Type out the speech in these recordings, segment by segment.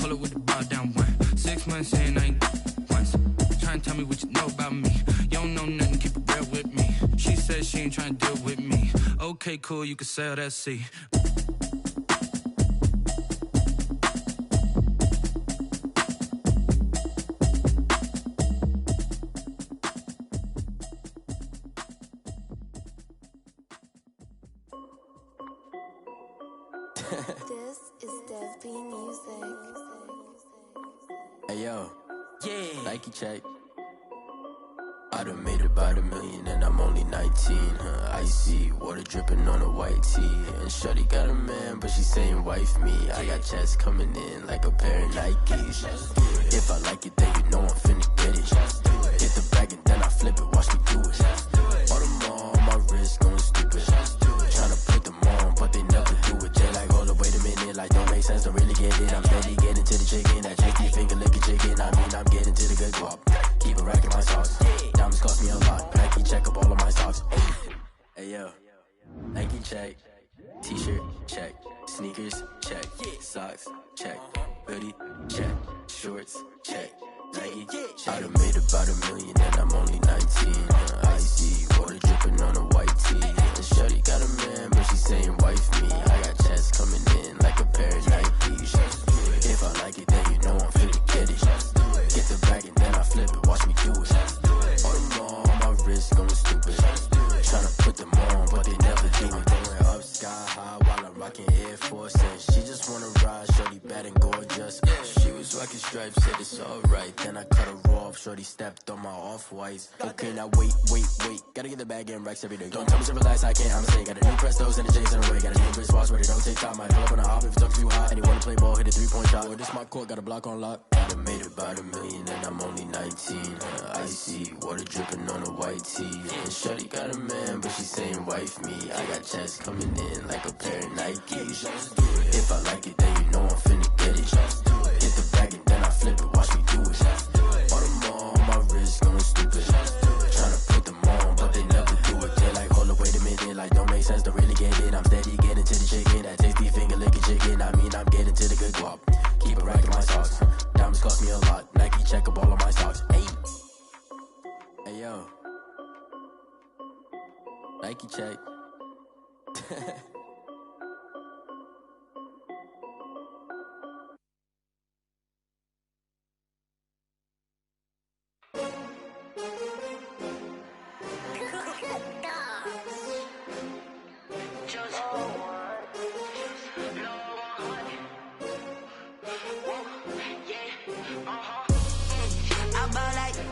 pull up with the bar down one. 6 months in, I ain't once. Trying to tell me what you know about me. You don't know nothing, keep it real with me. She said she ain't trying to deal with me. Okay, cool, you can sell that seat. This is Dev B Music. Hey yo, yeah, Nike check. I done made about $1 million and I'm only 19. Icy water dripping on a white tee. And shorty got a man, but she saying wife me. I got checks coming in like a pair of Nikes. If I like it, then you know I'm finna get it. Hit the bag and then I flip it, watch me do it. All on my wrist going stupid. Tryna put them on, but they never do it. They like, hold up, wait a minute, like don't make sense, don't really get it. I'm steady getting to the chicken, that chicky finger licking chicken. I mean, I'm getting to the good guap. Keep a rack in my socks. Diamonds cost me a lot. Nike check up all of my socks. Hey yo, Nike check. T-shirt check. Sneakers check. Socks check. Hoodie check. Shorts check. Nike I done made about $1 million and I'm only 19. Icy water dripping on a white tee. And shorty got a man, but she saying wife me. I got checks coming in like a pair of Nikes. If I like it, then you know I'm finna get it. Get the bag and then I flip it, watch me do it. All them on my wrist going stupid. Tryna put them on, but they never do it. Going up sky high while I'm rocking Air Force. And she just wanna ride, shorty bad and gorgeous. She was rocking stripes, said it's alright. Then I cut her off, shorty stepped on my off-whites. Okay, now wait. Gotta get the bag and racks every day. Don't tell me to relax, I can't, I'm saying. Got a new Prestos and the J's in the way. Got a new Chris Watch, but it don't take time. I pull up on a hop if it's up too hot. And you wanna play ball, hit a 3-point shot. Or this my court, got a block on lock. I done made about $1 million and I'm only 19. Icy water dripping on a white tee. And shorty got a man, but she saying wife me. I got checks coming in like a pair of Nikes. If I like it, then you know I'm finna get it. Hit the bag and then I flip it, watch me do it. All them on my wrist going stupid. Tryna put them on, but they never do it. They like, hold up, wait a minute, like don't make sense, don't really get it. I'm steady getting to the chicken, that tasty finger licking chicken. I mean, I'm getting to the good guap. Keep a rack in my socks. Diamonds cost me a lot. Nike check up all of my socks. Hey yo, Nike check.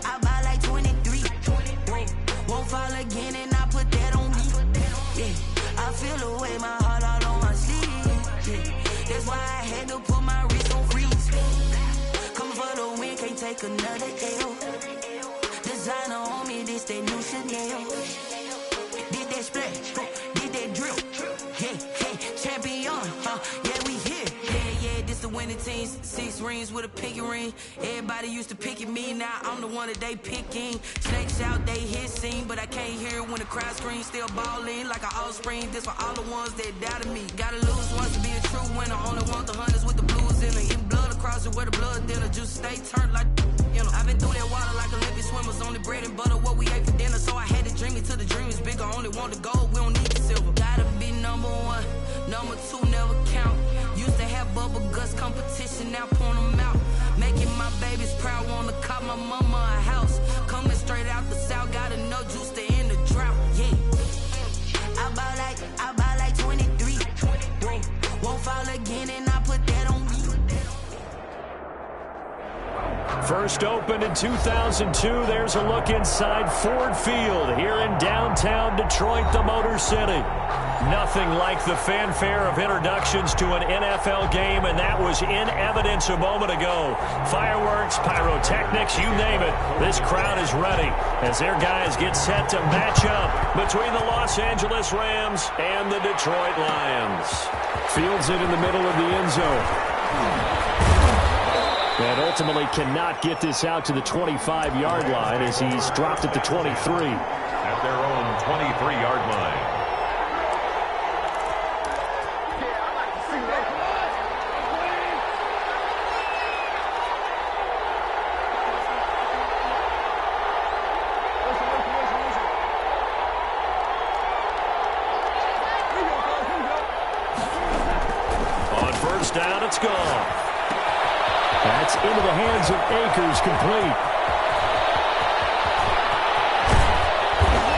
I buy like 23. Won't fall again and I put that on me. Yeah, I feel the way, my heart all on my sleeve. Yeah, that's why I had to put my wrist on freeze. Coming for the win, can't take another L. Designer on me, this that new Chanel. Did that splash, did that drill. Yeah, champion, yeah, we here. Yeah, this the winning team. 6 rings with a pinky ring. Everybody used to pick at me, now I'm the one that they picking. Snakes out, they hit scene, but I can't hear it when the crowd screams. Still balling like an offspring. This for all the ones that doubted me. Gotta lose once to be a true winner. Only want the hunters with the blues in it. Even blood across it where the blood dinner. Juice stay turned like, you know. I've been through that water like Olympic swimmers. Only bread and butter what we ate for dinner. So I had to dream it till the dream is bigger. Only want the gold, we don't need the silver. Gotta be number 1, number 2 never count. Used to have bubble guts competition, now point them out. Making my babies proud, wanna cop my mama a house. Coming straight out the south, gotta know juice to end the drought. Yeah, I buy like 23. Won't fall again and I put that on me. First opened in 2002, there's a look inside Ford Field here in downtown Detroit, the Motor City. Nothing like the fanfare of introductions to an NFL game, and that was in evidence a moment ago. Fireworks, pyrotechnics, you name it. This crowd is ready as their guys get set to match up between the Los Angeles Rams and the Detroit Lions. Fields it in the middle of the end zone. And ultimately cannot get this out to the 25-yard line as he's dropped at the 23. At their own 23-yard line. down. It's gone. That's into the hands of Akers, complete.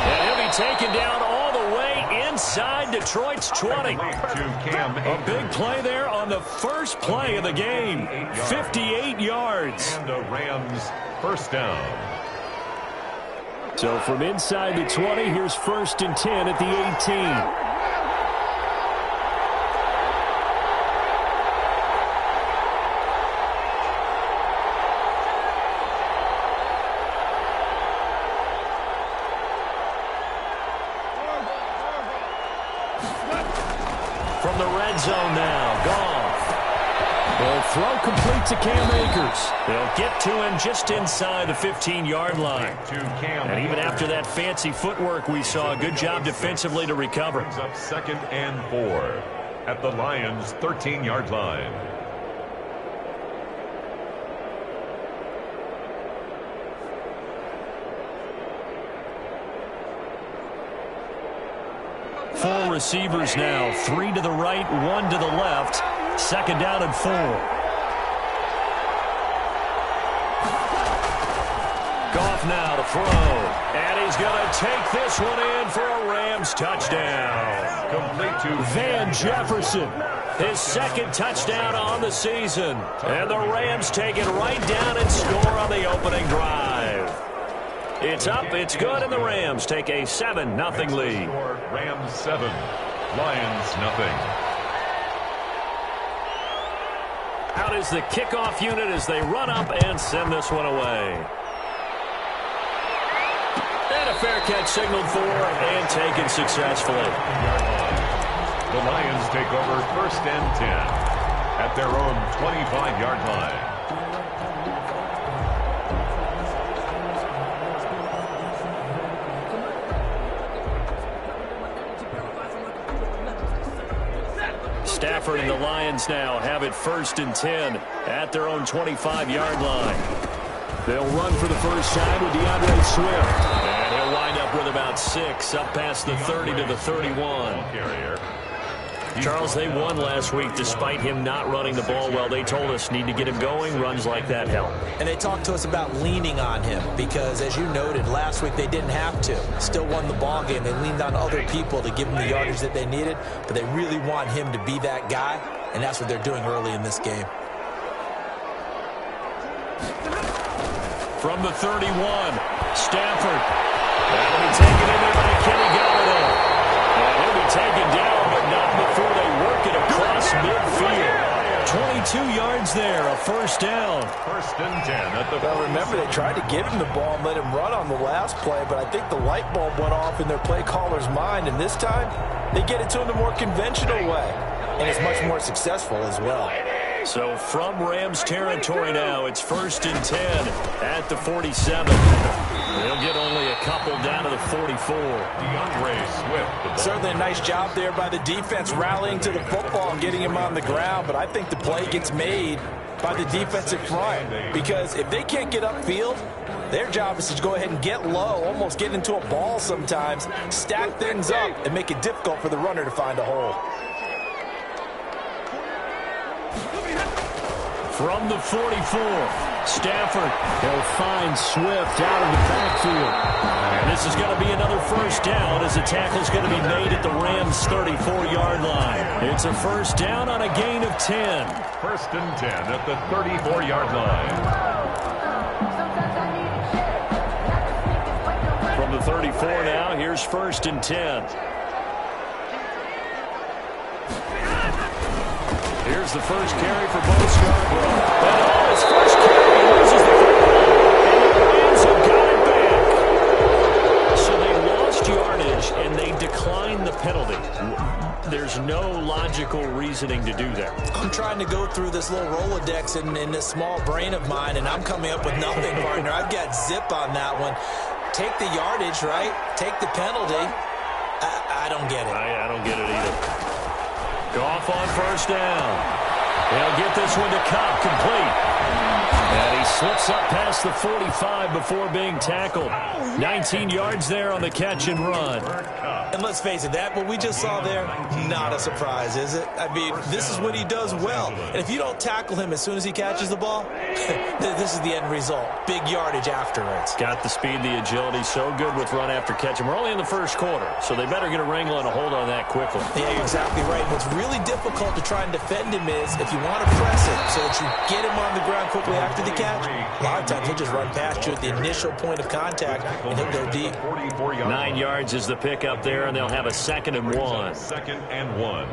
And he'll be taken down all the way inside Detroit's 20. A big play there on the first play of the game. 58 yards. And the Rams first down. So from inside the 20, here's 1st and 10 at the 18. From the red zone now, Goff. They'll throw complete to Cam Akers. They'll get to him just inside the 15-yard line. And even after that fancy footwork we saw, a good job defensively to recover. Brings up 2nd and 4 at the Lions' 13-yard line. Four receivers now, 3 to the right, 1 to the left. 2nd down and 4. Goff now to throw. And he's going to take this one in for a Rams touchdown. Complete to Van Jefferson, his 2nd touchdown on the season. And the Rams take it right down and score on the opening drive. It's up, it's good, and the Rams take a 7-0 lead. Rams 7, Lions nothing. Out is the kickoff unit as they run up and send this one away. And a fair catch signaled for and taken successfully. The Lions take over 1st and 10 at their own 25-yard line. Stafford and the Lions now have it 1st and 10 at their own 25-yard line. They'll run for the first time with DeAndre Swift. And he'll wind up with about 6 up past the 30 to the 31. Charles, they won last week despite him not running the ball well. They told us need to get him going. Runs like that help. And they talked to us about leaning on him because, as you noted, last week they didn't have to. Still won the ball game. They leaned on other people to give them the yardage that they needed, but they really want him to be that guy, and that's what they're doing early in this game. From the 31, Stafford. That'll be taken in there by Kenny Galladay. And he'll be taken down, but not before they work it across midfield. 22 yards there, a 1st down. 1st and 10 at the... Well, remember, they tried to give him the ball and let him run on the last play, but I think the light bulb went off in their play caller's mind, and this time they get it to him the more conventional way, and it's much more successful as well. So from Rams territory now, it's 1st and 10 at the 47. They'll get only a couple down to the 44. DeAndre Swift. Certainly a nice job there by the defense rallying to the football and getting him on the ground, but I think the play gets made by the defensive front because if they can't get upfield, their job is to go ahead and get low, almost get into a ball sometimes, stack things up, and make it difficult for the runner to find a hole. From the 44, Stafford. He'll find Swift out of the backfield. And this is going to be another 1st down as the tackle's going to be made at the Rams' 34-yard line. It's a 1st down on a gain of 10. 1st and 10 at the 34-yard line. From the 34 now, here's 1st and 10. Here's the first carry for Bo Scarborough. And on his first carry, he loses the football. And the Rams have got it back. So they lost yardage, and they declined the penalty. There's no logical reasoning to do that. I'm trying to go through this little Rolodex in this small brain of mine, and I'm coming up with nothing, partner. I've got zip on that one. Take the yardage, right? Take the penalty. I don't get it. I don't get it either. Goff on 1st down. They'll get this one to Cobb, complete. And he slips up past the 45 before being tackled. 19 yards there on the catch and run. And let's face it, that what we just saw there, not a surprise, is it? I mean, this is what he does well. And if you don't tackle him as soon as he catches the ball, this is the end result. Big yardage afterwards. Got the speed, the agility, so good with run after catch. And we're only in the first quarter, so they better get a wrangle and a hold on that quickly. Yeah, you're exactly right. What's really difficult to try and defend him is if you want to press it so that you get him on the ground quickly after the catch, a lot of times he'll just run past you at the initial point of contact, and he'll go deep. 9 yards is the pickup there, and they'll have a 2nd and 1. 2nd and 1.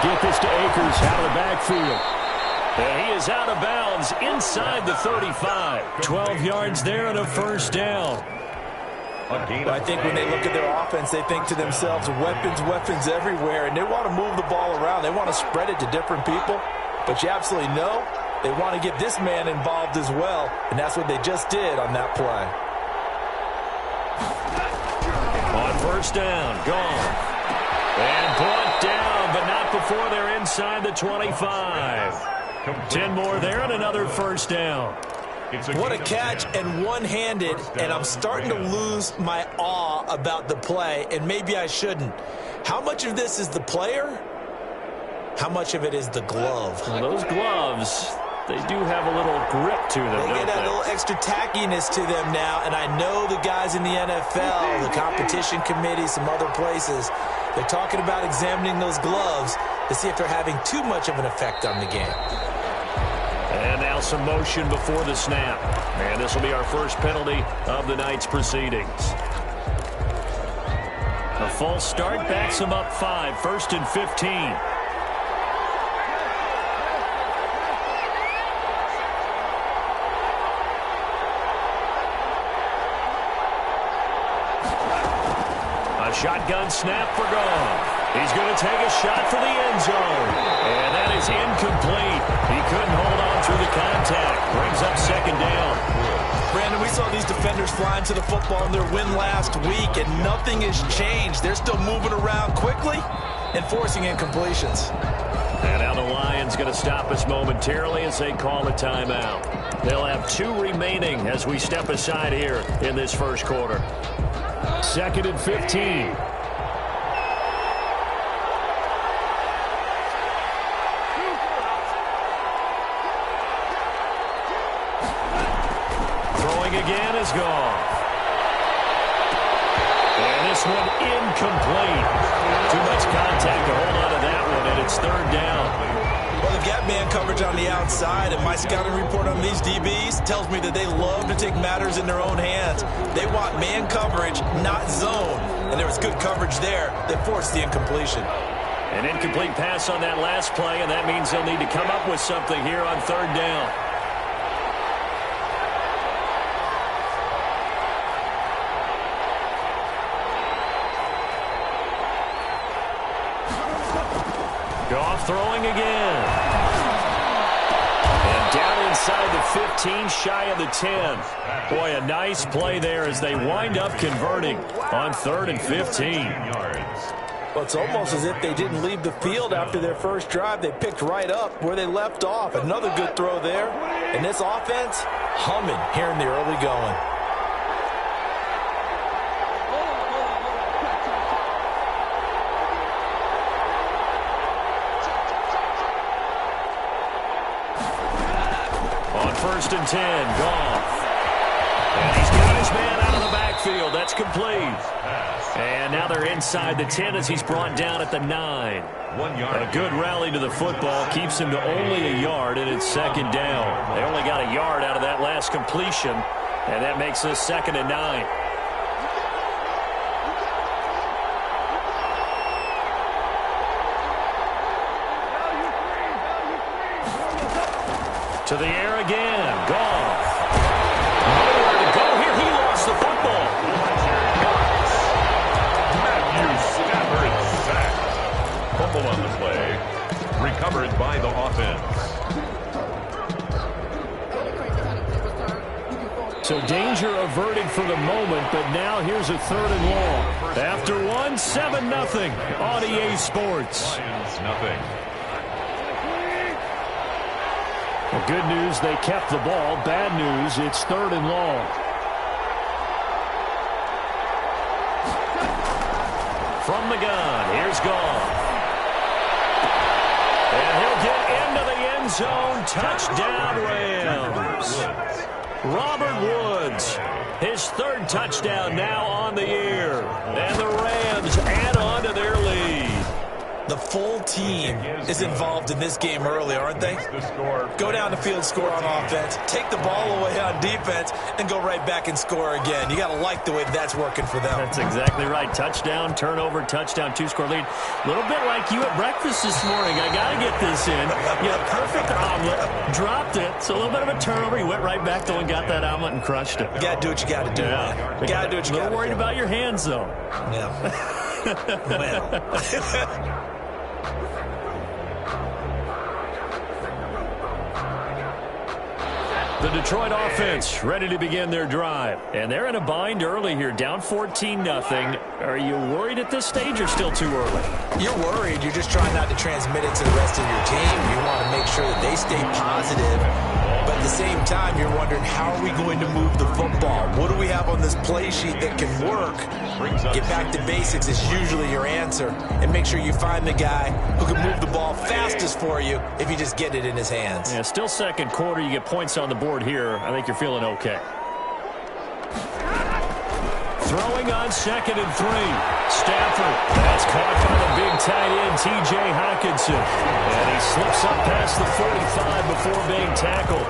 Get this to Akers out of the backfield. And he is out of bounds inside the 35. 12 yards there and a first down. Well, I think when they look at their offense, they think to themselves, weapons everywhere, and they want to move the ball around. They want to spread it to different people. But you absolutely know they want to get this man involved as well, and that's what they just did on that play. On first down, gone. And brought down, but not before they're inside the 25. 10 more there and another first down. What a catch and one-handed, and I'm starting to lose my awe about the play, and maybe I shouldn't. How much of this is the player? How much of it is the glove? Well, those gloves, they do have a little grip to them, They get a little extra tackiness to them now, and I know the guys in the NFL, the competition committee, some other places, they're talking about examining those gloves to see if they're having too much of an effect on the game. And now some motion before the snap. And this will be our first penalty of the night's proceedings. A false start backs them up 5, 1st and 15. Shotgun snap for Goff. He's going to take a shot for the end zone. And that is incomplete. He couldn't hold on through the contact. Brings up 2nd down. Brandon, we saw these defenders flying to the football in their win last week, and nothing has changed. They're still moving around quickly and forcing incompletions. And now the Lions going to stop us momentarily as they call a timeout. They'll have 2 remaining as we step aside here in this first quarter. 2nd and 15. Throwing again is gone. And this one incomplete. Too much contact to hold on to that one, and it's 3rd down. Well, they've got man coverage on the outside, and my scouting report on these DBs tells me that they love to take matters in their own hands. They want man coverage, not zone. And there was good coverage there that forced the incompletion. An incomplete pass on that last play, and that means they'll need to come up with something here on 3rd down. Goff throwing again. And down inside the 15, shy of the 10. Boy, a nice play there as they wind up converting on 3rd and 15. Well, it's almost as if they didn't leave the field after their first drive. They picked right up where they left off. Another good throw there. And this offense, humming here in the early going. On 1st and 10, Goff. And he's got his man out of the backfield. That's complete. And now they're inside the 10 as he's brought down at the 9. 1 yard. A good rally to the football keeps him to only a yard, and it's 2nd down. They only got a yard out of that last completion, and that makes this 2nd and 9. To the air again. Goff. Nowhere to go here. He lost the football. averted for the moment, but now here's a 3rd and long. After 7-0 on EA Sports. Lions, nothing. Well, good news, they kept the ball. Bad news, it's 3rd and long. From the gun, here's Goff. And he'll get into the end zone. Touchdown, Rams. Robert Woods, his 3rd touchdown now on the year. And the Rams add on to their lead. The full team is involved in this game early, aren't they? Go down the field, score on offense, take the ball away on defense, and go right back and score again. You got to like the way that's working for them. That's exactly right. Touchdown, turnover, touchdown, 2-score lead. A little bit like you at breakfast this morning. I got to get this in. You had a perfect omelet, dropped it. So a little bit of a turnover. You went right back, though, and got that omelet and crushed it. You got to do what you got to do, man. You got to do what you got to do. A little worried about your hands, though. Yeah. Well. The Detroit offense ready to begin their drive. And they're in a bind early here, down 14-0. Are you worried at this stage or still too early? You're worried. You're just trying not to transmit it to the rest of your team. You want to make sure that they stay positive. But at the same time, you're wondering, how are we going to move the football? What do we have on this play sheet that can work? Get back to basics is usually your answer. And make sure you find the guy who can move the ball fastest for you if you just get it in his hands. Yeah, still second quarter. You get points on the board here. I think you're feeling okay. Throwing on 2nd and 3. Stafford. That's caught by the big tight end, T.J. Hockenson. And he slips up past the 45 before being tackled.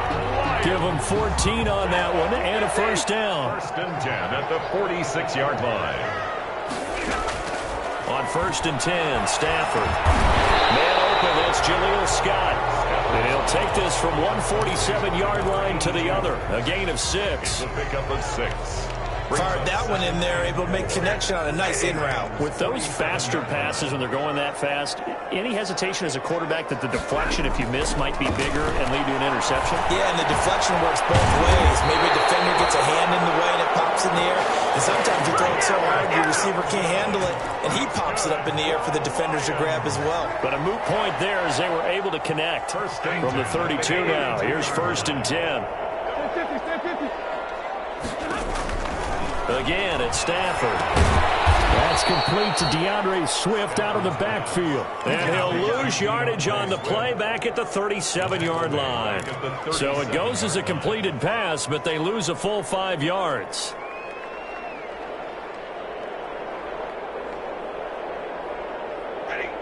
Give him 14 on that one and a 1st down. 1st and 10 at the 46-yard line. On 1st and 10, Stafford. Man open, that's Jaleel Scott. And he'll take this from 147-yard line to the other. A gain of 6. A pickup of 6. Fired that one in there, able to make connection on a nice in route. With those faster passes when they're going that fast, any hesitation as a quarterback that the deflection, if you miss, might be bigger and lead to an interception? Yeah, and the deflection works both ways. Maybe a defender gets a hand in the way and it pops in the air. And sometimes you throw it so hard your receiver can't handle it, and he pops it up in the air for the defenders to grab as well. But a moot point there as they were able to connect from the 32 now. Here's 1st and 10. Again, it's Stafford. That's complete to DeAndre Swift out of the backfield. And he'll lose yardage on the play back at the 37-yard line. So it goes as a completed pass, but they lose a full 5 yards.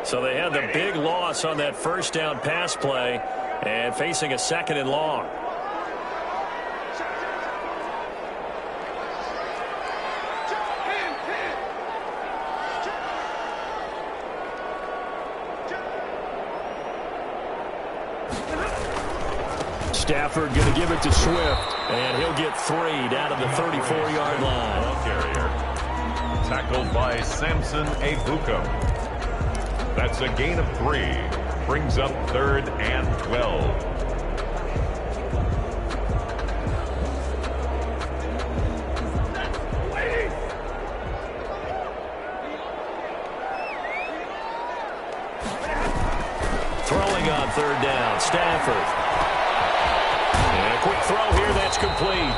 So they had the big loss on that 1st down pass play and facing a 2nd and long. Stafford going to give it to Swift, and he'll get 3 down to the 34-yard line. Ball carrier. Tackled by Samson Ebuka. That's a gain of 3. Brings up 3rd and 12. Throwing on 3rd down, Stafford. And a quick throw here, that's complete.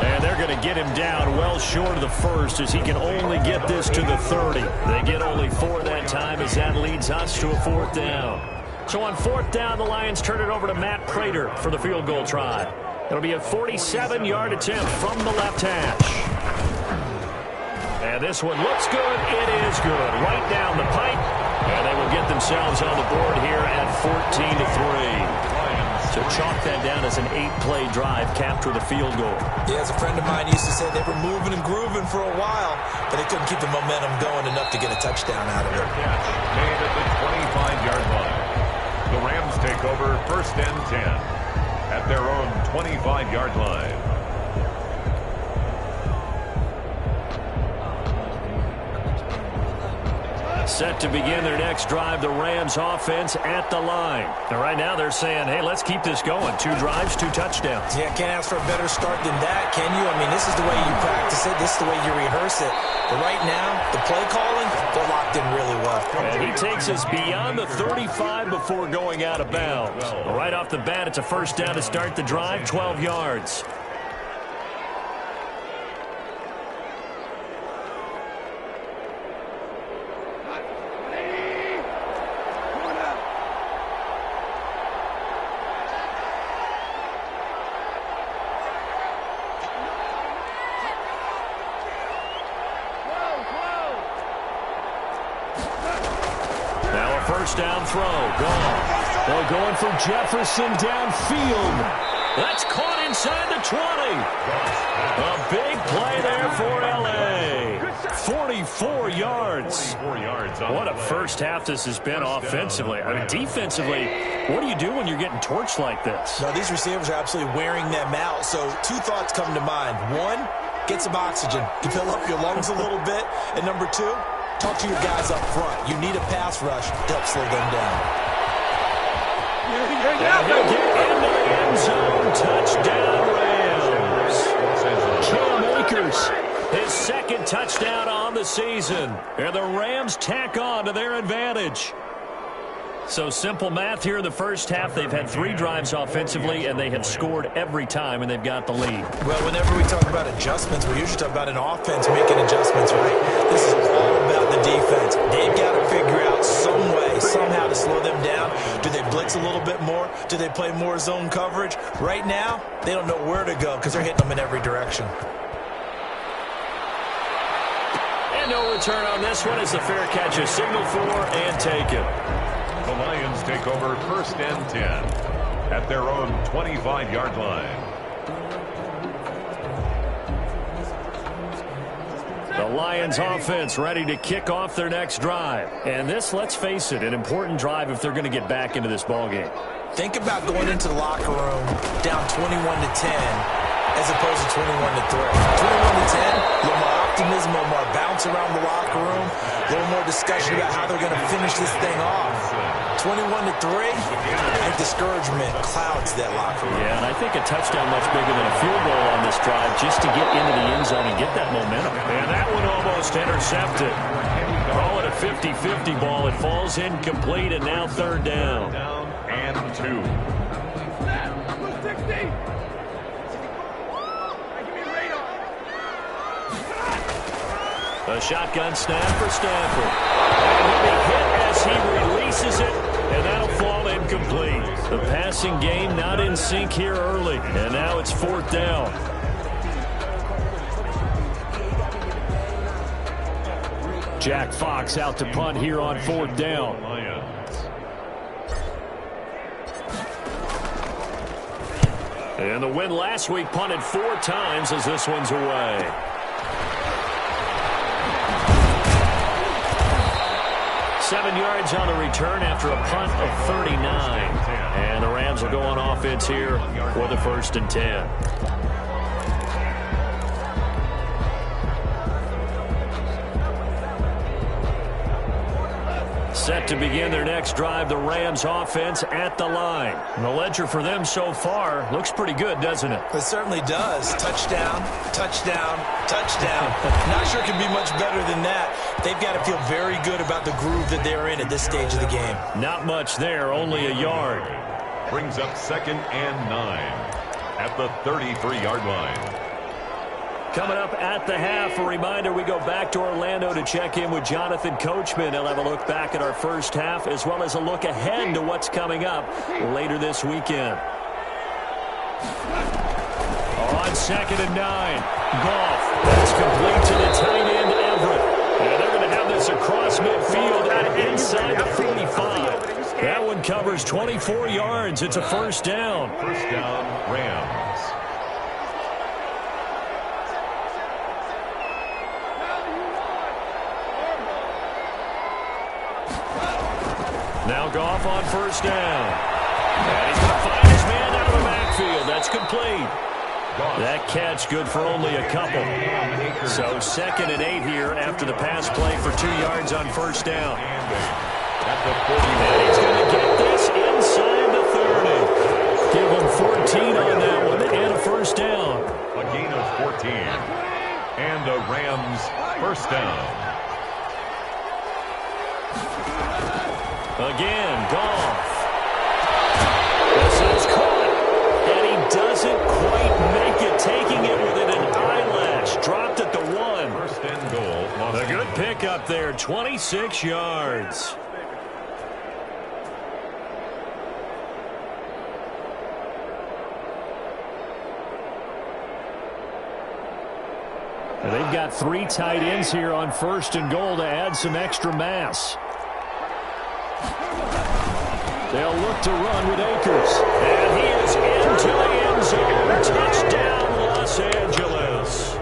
And they're going to get him down well short of the 1st as he can only get this to the 30. They get only 4 that time as that leads us to a 4th down. So on 4th down, the Lions turn it over to Matt Prater for the field goal try. It'll be a 47-yard attempt from the left hash. And this one looks good. It is good. Right down the pipe. And they will get themselves on the board here at 14-3. So chalk that down as an 8-play drive, capture the field goal. Yeah, as a friend of mine used to say, they were moving and grooving for a while, but they couldn't keep the momentum going enough to get a touchdown out of it. Catch made at the 25-yard line. The Rams take over 1st and 10 at their own 25-yard line. Set to begin their next drive, the Rams offense at the line. And right now they're saying, hey, let's keep this going. 2 drives, 2 touchdowns. Yeah, can't ask for a better start than that, can you? I mean, this is the way you practice it. This is the way you rehearse it. But right now, the play calling, they're locked in really well. And he takes us beyond the 35 before going out of bounds. Right off the bat, it's a first down to start the drive, 12 yards. First down throw, gone. Well, going for Jefferson downfield. That's caught inside the 20. A big play there for L.A. 44 yards. What a first half this has been offensively. I mean, defensively, what do you do when you're getting torched like this? No, these receivers are absolutely wearing them out. So 2 thoughts come to mind. 1, get some oxygen. Fill up your lungs a little bit. And number 2, talk to your guys up front. You need a pass rush to help slow them down. And he'll get into the end zone. Touchdown, Rams. Cam Akers, his 2nd touchdown on the season. And the Rams tack on to their advantage. So simple math here in the first half. They've had 3 drives offensively, and they have scored every time, and they've got the lead. Well, whenever we talk about adjustments, we usually talk about an offense making adjustments, right? This is all about the defense. They've got to figure out some way, somehow to slow them down. Do they blitz a little bit more? Do they play more zone coverage? Right now, they don't know where to go because they're hitting them in every direction. And no return on this one as the fair catch is signaled for and taken. The Lions take over 1st and 10 at their own 25-yard line. The Lions offense ready to kick off their next drive. And this, let's face it, an important drive if they're going to get back into this ballgame. Think about going into the locker room down 21-10 as opposed to 21-3. 21-10, a little more optimism, a little more bounce around the locker room, a little more discussion about how they're going to finish this thing off. 21-3, I think discouragement clouds that locker room. Yeah, and I think a touchdown much bigger than a field goal on this drive just to get into the end zone and get that momentum. And that one almost intercepted. Call it a 50-50 ball. It falls incomplete, and now 3rd down. Down and 2. A shotgun snap for Stafford. And he'll be hit as he releases it, and that'll fall incomplete. The passing game not in sync here early, and now it's 4th down. Jack Fox out to punt here on 4th down. And the win last week punted 4 times as this one's away. Seven yards on the return after a punt of 39. And the Rams will go on offense here for the 1st and 10. Set to begin their next drive, the Rams offense at the line. And the ledger for them so far looks pretty good, doesn't it? It certainly does. Touchdown, touchdown, touchdown. Not sure it can be much better than that. They've got to feel very good about the groove that they're in at this stage of the game. Not much there, only a yard. Brings up 2nd and 9 at the 33-yard line. Coming up at the half, a reminder, we go back to Orlando to check in with Jonathan Coachman. He'll have a look back at our first half as well as a look ahead to what's coming up later this weekend. On 2nd and 9, Goff. That's complete to the tight end, Everett. And they're going to have this across midfield and inside the 45. That one covers 24 yards. It's a 1st down. 1st down, Rams. Now Goff on 1st down. And he's going to find his man out of the backfield. That's complete. That catch good for only a couple. So 2nd and 8 here after the pass play for 2 yards on first down. At the 40. And he's going to get this inside the 30. Give him 14 on that one and a first down. A gain of 14. And a Rams first down. Again, Goff. This is caught. And he doesn't quite make it. Taking it within an eyelash. Dropped at the 1. First and goal. A good pickup there. 26 yards. And they've got 3 tight ends here on first and goal to add some extra mass. They'll look to run with Akers. And he is into the end zone. Touchdown, Los Angeles.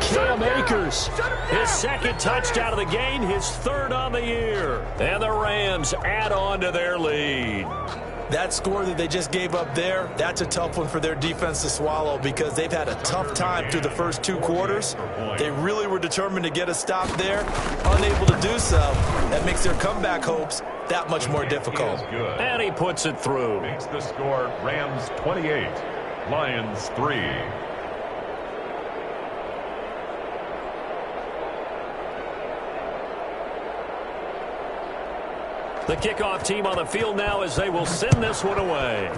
Cam Akers, his 2nd touchdown of the game, his 3rd on the year. And the Rams add on to their lead. That score that they just gave up there, that's a tough one for their defense to swallow because they've had a tough time through the first 2 quarters. They really were determined to get a stop there, unable to do so. That makes their comeback hopes that much more difficult. And he puts it through. Makes the score Rams 28, Lions 3. The kickoff team on the field now as they will send this one away. Made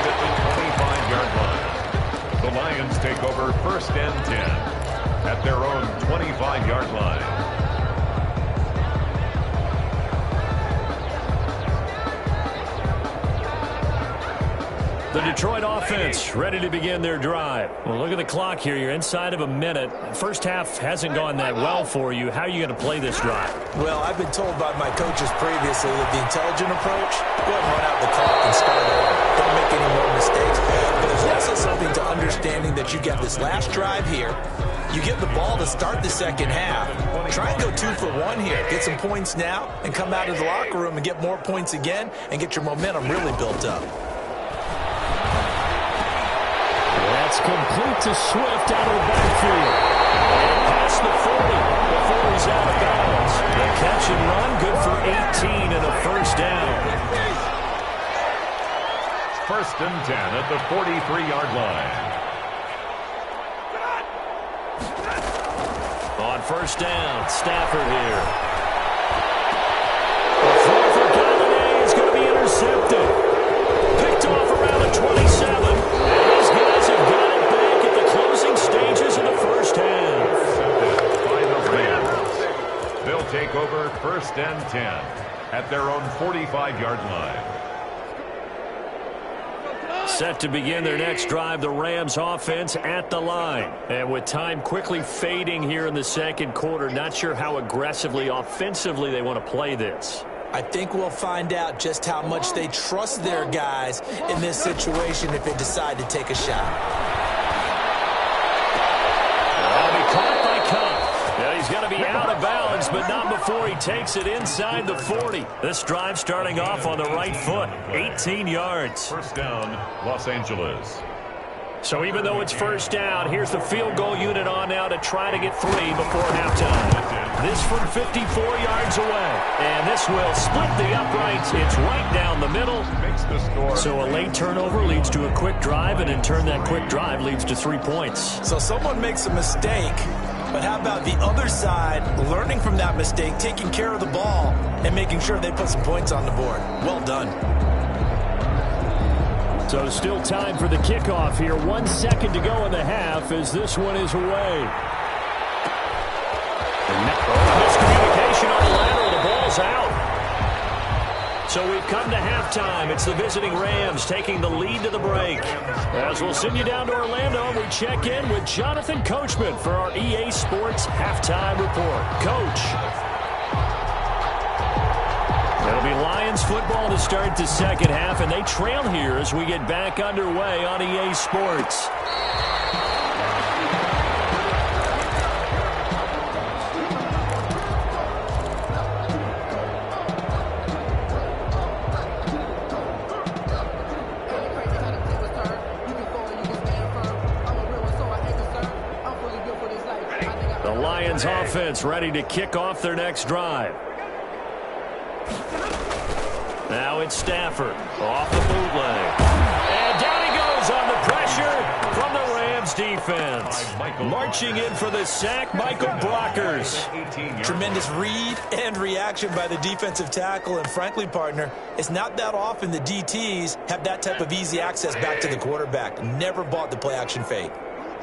at the 25-yard line. The Lions take over first and 10 at their own 25-yard line. The Detroit offense ready to begin their drive. Well, look at the clock here. You're inside of a minute. First half hasn't gone that well for you. How are you going to play this drive? Well, I've been told by my coaches previously that the intelligent approach, go ahead and run out the clock and start over. Don't make any more mistakes. But there's also something to understanding that you get this last drive here. You get the ball to start the second half. Try and go 2 for 1 here. Get some points now and come out of the locker room and get more points again and get your momentum really built up. That's complete to Swift out of the backfield. And past the 40 before he's out of bounds. The catch and run, good for 18 and a first down. First and 10 at the 43-yard line. On first down, Stafford here. The throw for Galladay is going to be intercepted. Picked off around the 27. These guys have got it back at the closing stages of the first half. By the Rams. They'll take over first and 10 at their own 45-yard line. Set to begin their next drive, the Rams offense at the line. And with time quickly fading here in the second quarter, not sure how aggressively, offensively they want to play this. I think we'll find out just how much they trust their guys in this situation if they decide to take a shot. That'll be caught by Cup. Now he's going to be out of bounds, but not before he takes it inside the 40. This drive starting off on the right foot, 18 yards. First down, Los Angeles. So even though it's first down, here's the field goal unit on now to try to get 3 before halftime. This from 54 yards away. And this will split the uprights. It's right down the middle. Makes the score. So a late turnover leads to a quick drive, and in turn that quick drive leads to 3 points. So someone makes a mistake, but how about the other side learning from that mistake, taking care of the ball, and making sure they put some points on the board? Well done. So still time for the kickoff here. 1 second to go in the half as this one is away. Miscommunication on the lateral. The ball's out. So we've come to halftime. It's the visiting Rams taking the lead to the break. As we'll send you down to Orlando, we check in with Jonathan Coachman for our EA Sports Halftime Report. Coach. It'll be Lions football to start the second half, and they trail here as we get back underway on EA Sports. Lions offense ready to kick off their next drive. Now it's Stafford off the bootleg. And down he goes on the pressure from the Rams defense. Marching in for the sack, Michael Brockers. Tremendous read and reaction by the defensive tackle. And frankly, partner, it's not that often the DTs have that type of easy access back to the quarterback. Never bought the play-action fake.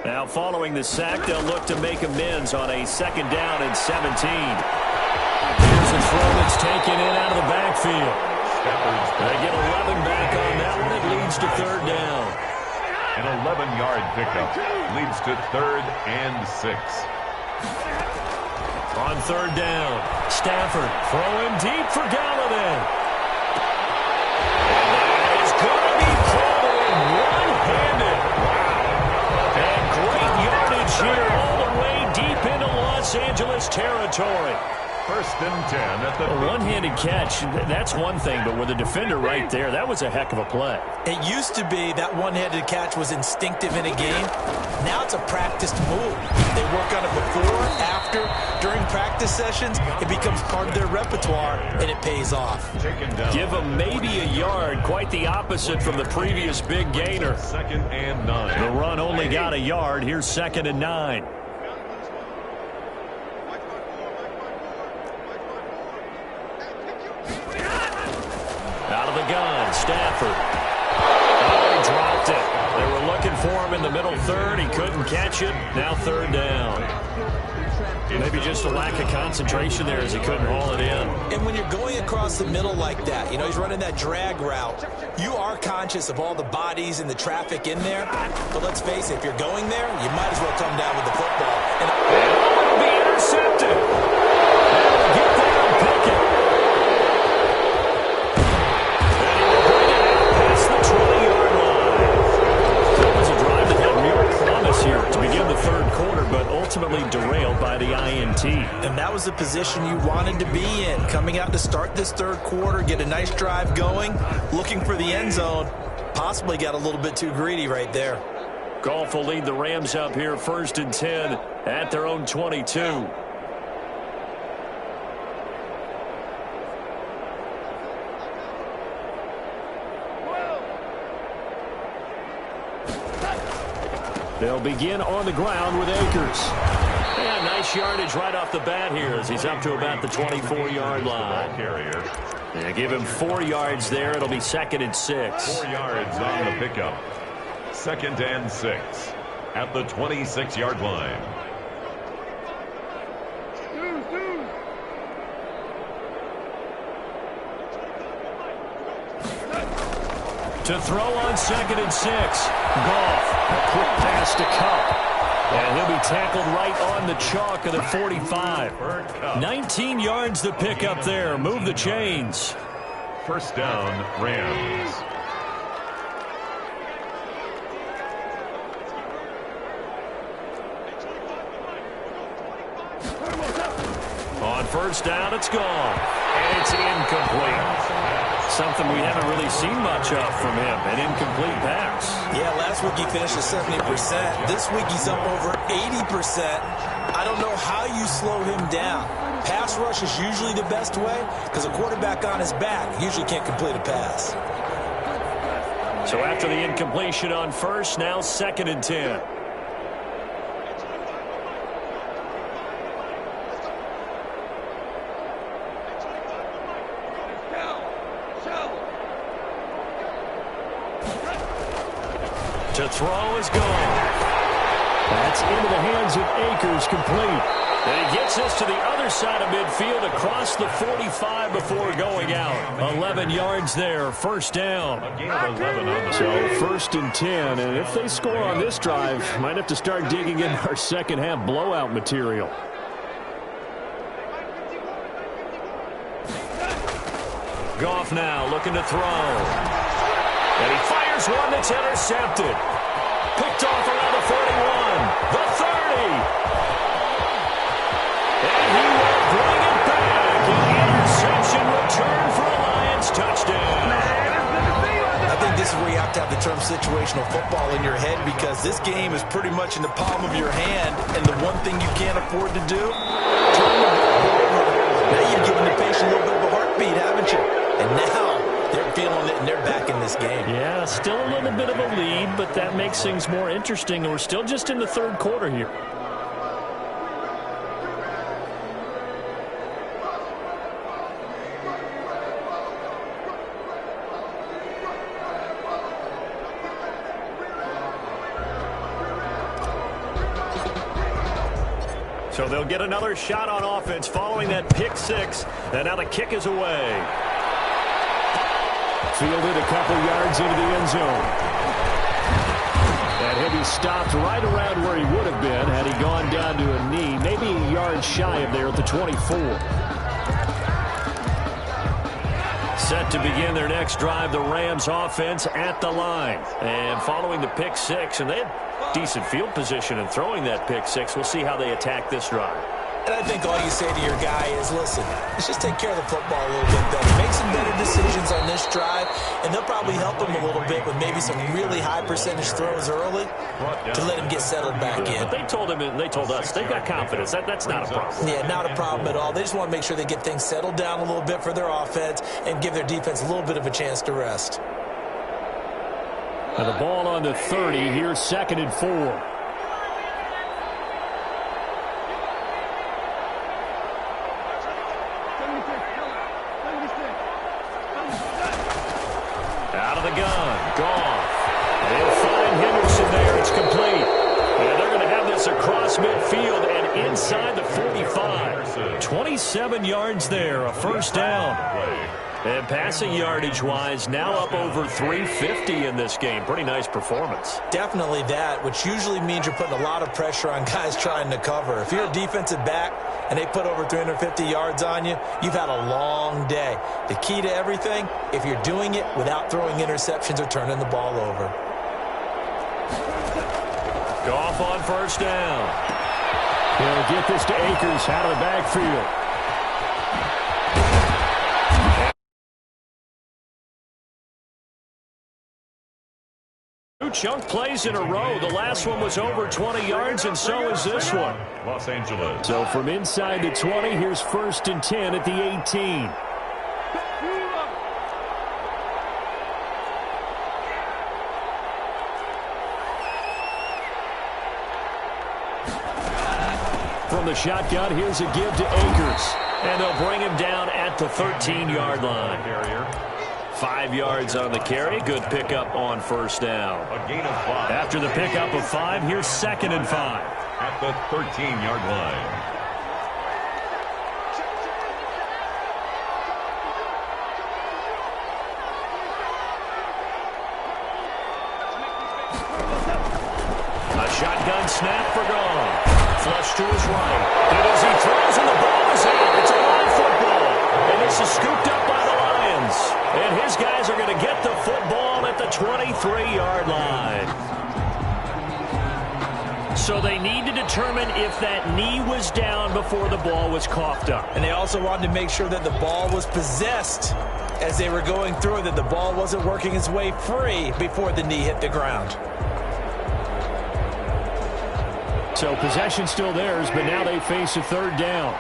Now following the sack, they'll look to make amends on a 2nd down and 17. Here's a throw that's taken in out of the backfield. They get 11 back on that one. It leads to 3rd down. An 11-yard pickup leads to 3rd and 6. On 3rd down, Stafford throwing deep for Galladay. And it's going to be thrown one-handed. Wow. And great yardage here all the way deep into Los Angeles territory. 1st and 10 at the a one-handed catch, that's one thing, but with a defender right there, that was a heck of a play. It used to be that one-handed catch was instinctive in a game. Now it's a practiced move. They work on it before, after, during practice sessions. It becomes part of their repertoire, and it pays off. Give them maybe a yard, quite the opposite from the previous big gainer. 2nd and 9. The run only got a yard. Here's 2nd and 9. Out of the gun, Stafford. Oh, he dropped it. They were looking for him in the middle 3rd. He couldn't catch it. Now 3rd down. Maybe just a lack of concentration there as he couldn't haul it in. And when you're going across the middle like that, you know, he's running that drag route, you are conscious of all the bodies and the traffic in there. But let's face it, if you're going there, you might as well come down with the football. And it'll be intercepted. They'll get there and pick it. Here to begin the 3rd quarter, but ultimately derailed by the INT. And that was the position you wanted to be in, coming out to start this 3rd quarter, get a nice drive going, looking for the end zone. Possibly got a little bit too greedy right there. Goff will lead the Rams up here 1st and 10 at their own 22. They'll begin on the ground with Akers. Yeah, nice yardage right off the bat here as he's up to about the 24-yard line. Yeah, give him 4 yards there. It'll be 2nd and 6. 4 yards on the pickup. 2nd and 6 at the 26-yard line. To throw on 2nd and 6. Goff, a quick pass to Cup. And he'll be tackled right on the chalk of the 45. 19 yards to pick up there. Move the chains. 1st down, Rams. On 1st down, it's gone. And it's incomplete. Something we haven't really seen much of from him, an incomplete pass. Yeah, last week he finished at 70%. This week he's up over 80%. I don't know how you slow him down. Pass rush is usually the best way because a quarterback on his back usually can't complete a pass. So after the incompletion on 1st, now 2nd and 10. To throw is gone. That's into the hands of Akers, complete. And he gets us to the other side of midfield across the 45 before going out. 11 yards there, 1st down. So 1st and 10, and if they score on this drive, might have to start digging in our 2nd half blowout material. Goff now looking to throw. And he fires one that's intercepted. Picked off around the 41, the 30. And he will bring it back. An interception return for a Lions touchdown. I think this is where you have to have the term situational football in your head, because this game is pretty much in the palm of your hand, and the one thing you can't afford to do, turn the ball over. Now you've given the patient a little bit of a heartbeat, haven't you? And now they're feeling it, and they're back in this game. Yeah, still a little bit of a lead, but that makes things more interesting. We're still just in the third quarter here. So they'll get another shot on offense following that pick six. And now the kick is away. Fielded a couple yards into the end zone. And he'll be stopped right around where he would have been had he gone down to a knee, maybe a yard shy of there at the 24. Set to begin their next drive, the Rams offense at the line. And following the pick six, and they had decent field position in throwing that pick six. We'll see how they attack this drive. And I think all you say to your guy is, listen, let's just take care of the football a little bit better. Make some better decisions on this drive, and they'll probably help him a little bit with maybe some really high percentage throws early to let him get settled back in. But they told him, and they told us, they've got confidence. That's not a problem. Yeah, not a problem at all. They just want to make sure they get things settled down a little bit for their offense and give their defense a little bit of a chance to rest. And the ball on the 30. Here's 2nd and 4. Out of the gun. Goff. They'll find Henderson there. It's complete. And they're going to have this across midfield and inside the 45. 27 yards there. A first down. And passing yardage-wise, now up over 350 in this game. Pretty nice performance. Definitely that, which usually means you're putting a lot of pressure on guys trying to cover. If you're a defensive back and they put over 350 yards on you, you've had a long day. The key to everything, if you're doing it without throwing interceptions or turning the ball over. Goff on first down. He'll get this to Akers out of the backfield. Two chunk plays in a row. The last one was over 20 yards, and so is this one. Los Angeles. So from inside the 20, here's 1st and 10 at the 18. From the shotgun, here's a give to Akers. And they'll bring him down at the 13-yard line. 5 yards on the carry. Good pickup on first down. A gain of 5. After the pickup of 5, here's 2nd and 5. At the 13-yard line. A shotgun snap for Goff. Flush to his right. And as he throws and the ball is out, it's a live football. And this is scooped up by the Lions. And his guys are going to get the football at the 23-yard line. So they need to determine if that knee was down before the ball was coughed up. And they also wanted to make sure that the ball was possessed as they were going through, that the ball wasn't working its way free before the knee hit the ground. So possession still theirs, but now they face a third down.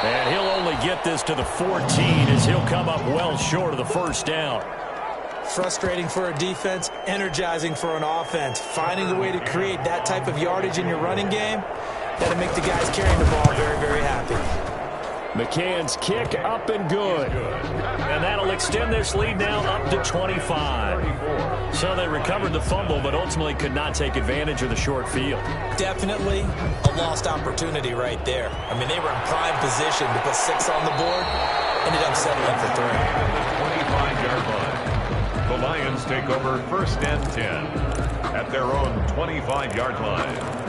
And he'll only get this to the 14 as he'll come up well short of the first down. Frustrating for a defense, energizing for an offense. Finding a way to create that type of yardage in your running game, that'll make the guys carrying the ball very, very happy. McCann's kick up and good. And that'll extend this lead now up to 25. So they recovered the fumble, but ultimately could not take advantage of the short field. Definitely a lost opportunity right there. I mean, they were in prime position to put 6 on the board. Ended up settling for 3. 25-yard line. The Lions take over 1st and 10 at their own 25-yard line.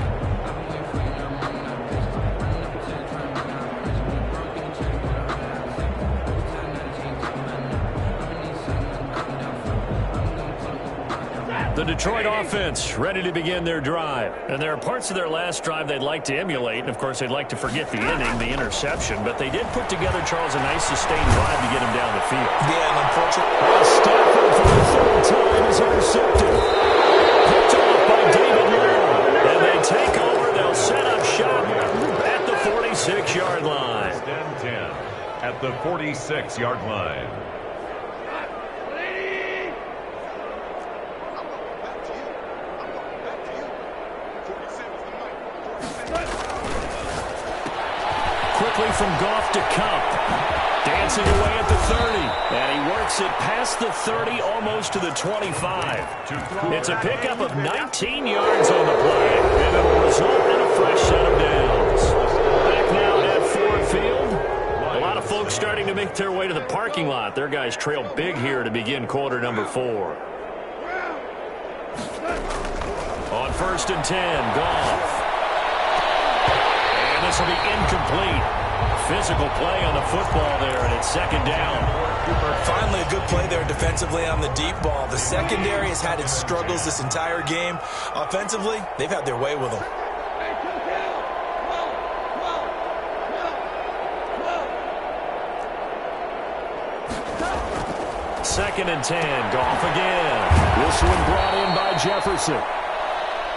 The Detroit offense ready to begin their drive. And there are parts of their last drive they'd like to emulate. And, of course, they'd like to forget the inning, the interception. But they did put together, Charles, a nice sustained drive to get him down the field. Yeah, and unfortunately, Stafford for the third time is intercepted. Picked off by David Long. And they take over. They'll set up shop at the 46-yard line. 10-10 at the 46-yard line. Quickly from Goff to Cup. Dancing away at the 30. And he works it past the 30, almost to the 25. It's a pickup of 19 yards on the play. And it'll result in a fresh set of downs. Back now at Ford Field. A lot of folks starting to make their way to the parking lot. Their guys trail big here to begin quarter number 4. On 1st and 10, Goff. This will be incomplete. Physical play on the football there, and it's second down. finally a good play there defensively on the deep ball. The secondary has had its struggles this entire game. Offensively, they've had their way with them. Second and 10. Goff again. This one brought in by Jefferson.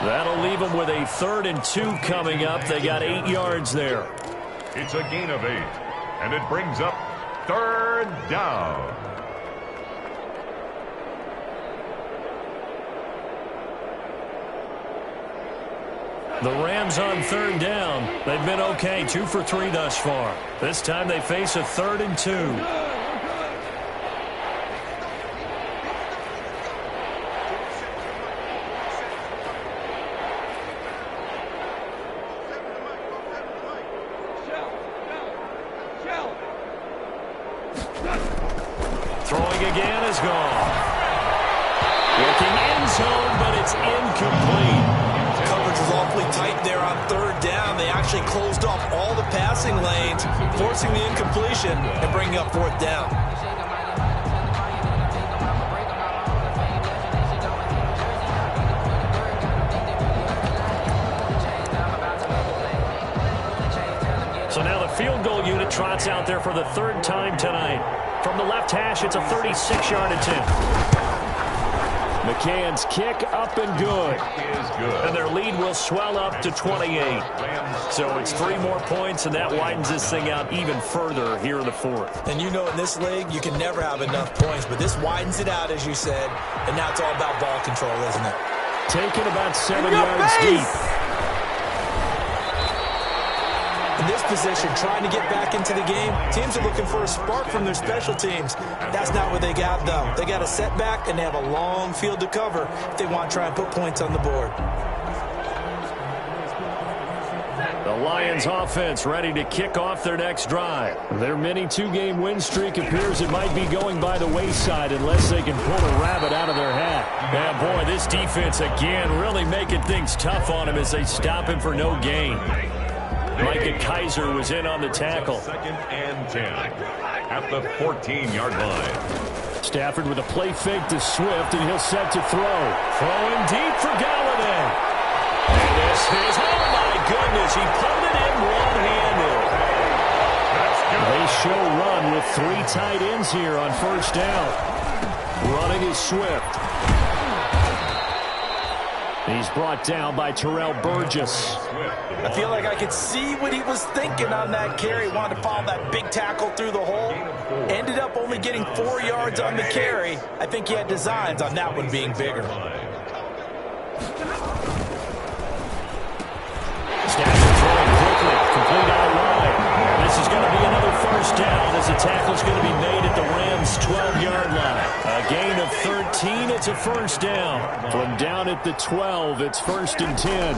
That'll leave them with a 3rd and 2 coming up. They got 8 yards there. It's a gain of 8, and it brings up 3rd down. The Rams on 3rd down. They've been okay, 2 for 3 thus far. This time they face a 3rd and 2. Throwing again is gone. Looking end zone, but it's incomplete. Coverage was awfully tight there on 3rd down. They actually closed off all the passing lanes, forcing the incompletion and bringing up 4th down. So now the field goal unit trots out there for the 3rd time tonight. From the left hash, it's a 36-yard attempt. McCann's kick up and good. And their lead will swell up to 28. So it's 3 more points, and that widens this thing out even further here in the 4th. And you know in this league, you can never have enough points, but this widens it out, as you said, and now it's all about ball control, isn't it? Taken about 7 yards deep. In this position, trying to get back into the game, teams are looking for a spark from their special teams. That's not what they got, though. They got a setback, and they have a long field to cover if they want to try and put points on the board. The Lions offense ready to kick off their next drive. Their mini 2-game win streak appears it might be going by the wayside unless they can pull a rabbit out of their hat. And boy, this defense again really making things tough on him as they stop him for no gain. Micah Kaiser was in on the tackle. 2nd and 10 at the 14-yard line. Stafford with a play fake to Swift, and he'll set to throw. Throwing deep for Galladay. And this is, oh my goodness, he pulled it in one-handed. They show run with 3 tight ends here on 1st down. Running is Swift. He's brought down by Terrell Burgess. I feel like I could see what he was thinking on that carry. Wanted to follow that big tackle through the hole. Ended up only getting 4 yards on the carry. I think he had designs on that one being bigger. Stafford throwing quickly, complete out wide. This is going to be another 1st down as the tackle's going to be made at the Rams' 12-yard line. A gain of 13, it's a 1st down. From down at the 12, it's 1st and 10.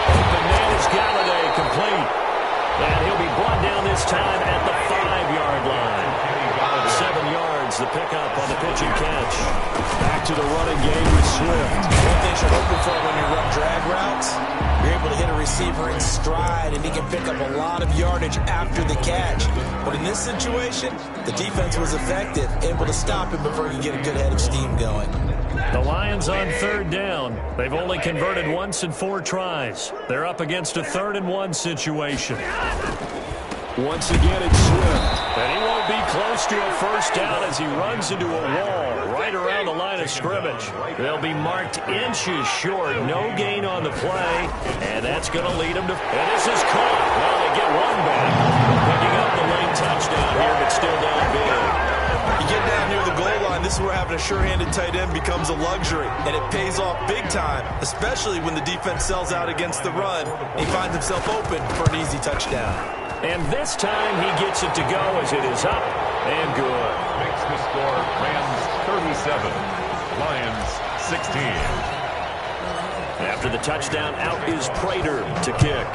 Open man is Galladay, complete. And he'll be brought down this time at the 5-yard line. 7 yards, the pickup on the pitch and catch. Back to the running game with Swift. One thing you're hoping for when you run drag routes, you're able to hit a receiver receiver in stride, and he can pick up a lot of yardage after the catch. But in this situation, the defense was effective, able to stop him before he could get a good head of steam going. The Lions on third down. They've only converted once in 4 tries. They're up against a 3rd and 1 situation. Once again, it's Swift. And he won't be close to a first down as he runs into a wall right around the line of scrimmage. They'll be marked inches short. No gain on the play. And that's going to lead them to... And this is caught. Well, they get one back. Picking up the late touchdown here, but still down big. You get down near the goal line, this is where having a sure-handed tight end becomes a luxury, and it pays off big time, especially when the defense sells out against the run. He finds himself open for an easy touchdown. And this time he gets it to go as it is up and good. Makes the score Rams 37, Lions 16. After the touchdown, out is Prater to kick.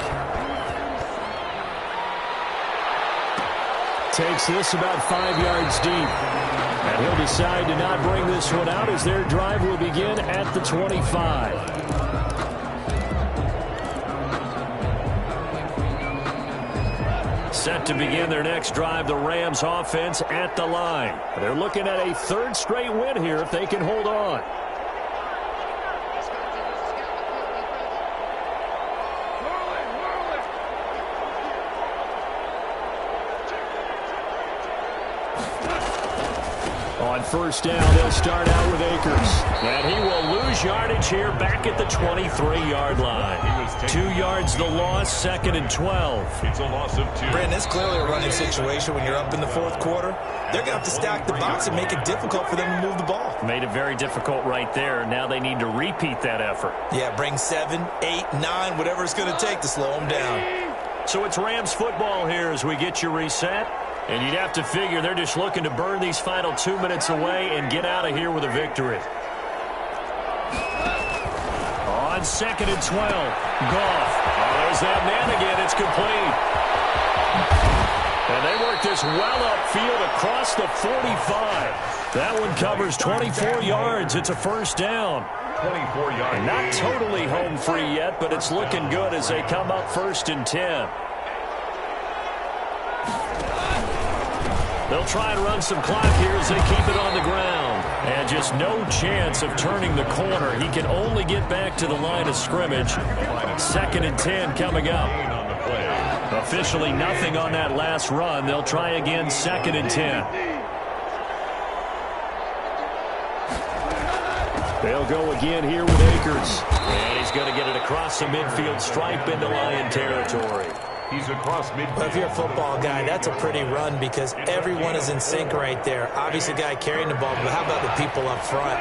Takes this about 5 yards deep. And he'll decide to not bring this one out as their drive will begin at the 25. Set to begin their next drive, the Rams offense at the line. They're looking at a 3rd straight win here if they can hold on. On first down, they'll start out with Akers. And he will lose yardage here back at the 23-yard line. 2 yards the loss, 2nd and 12. It's a loss of 2. Brandon, it's clearly a running situation when you're up in the 4th quarter. They're going to have to stack the box and make it difficult for them to move the ball. Made it very difficult right there. Now they need to repeat that effort. Yeah, bring 7, 8, 9, whatever it's going to take to slow them down. So it's Rams football here as we get you reset. And you'd have to figure they're just looking to burn these final 2 minutes away and get out of here with a victory. On 2nd and 12, Goff. There's that man again. It's complete. And they work this well upfield across the 45. That one covers 24 yards. It's a first down. 24 yards. Not totally home free yet, but it's looking good as they come up 1st and 10. They'll try and run some clock here as they keep it on the ground. And just no chance of turning the corner. He can only get back to the line of scrimmage. 2nd and 10 coming up. Officially nothing on that last run. They'll try again 2nd and 10. They'll go again here with Akers. And he's going to get it across the midfield stripe into Lion territory. He's across midfield. But if you're a football guy, that's a pretty run because everyone is in sync right there. Obviously, the guy carrying the ball, but how about the people up front?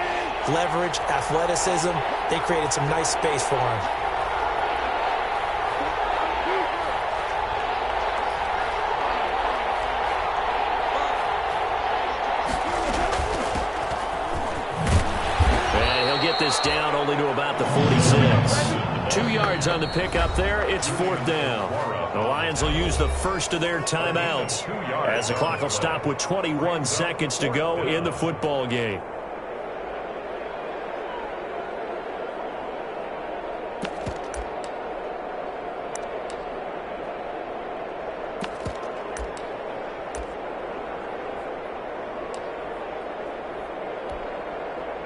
Leverage, athleticism, they created some nice space for him. And he'll get this down only to about the 46. 2 yards on the pickup there. It's 4th down. The Lions will use the first of their timeouts as the clock will stop with 21 seconds to go in the football game.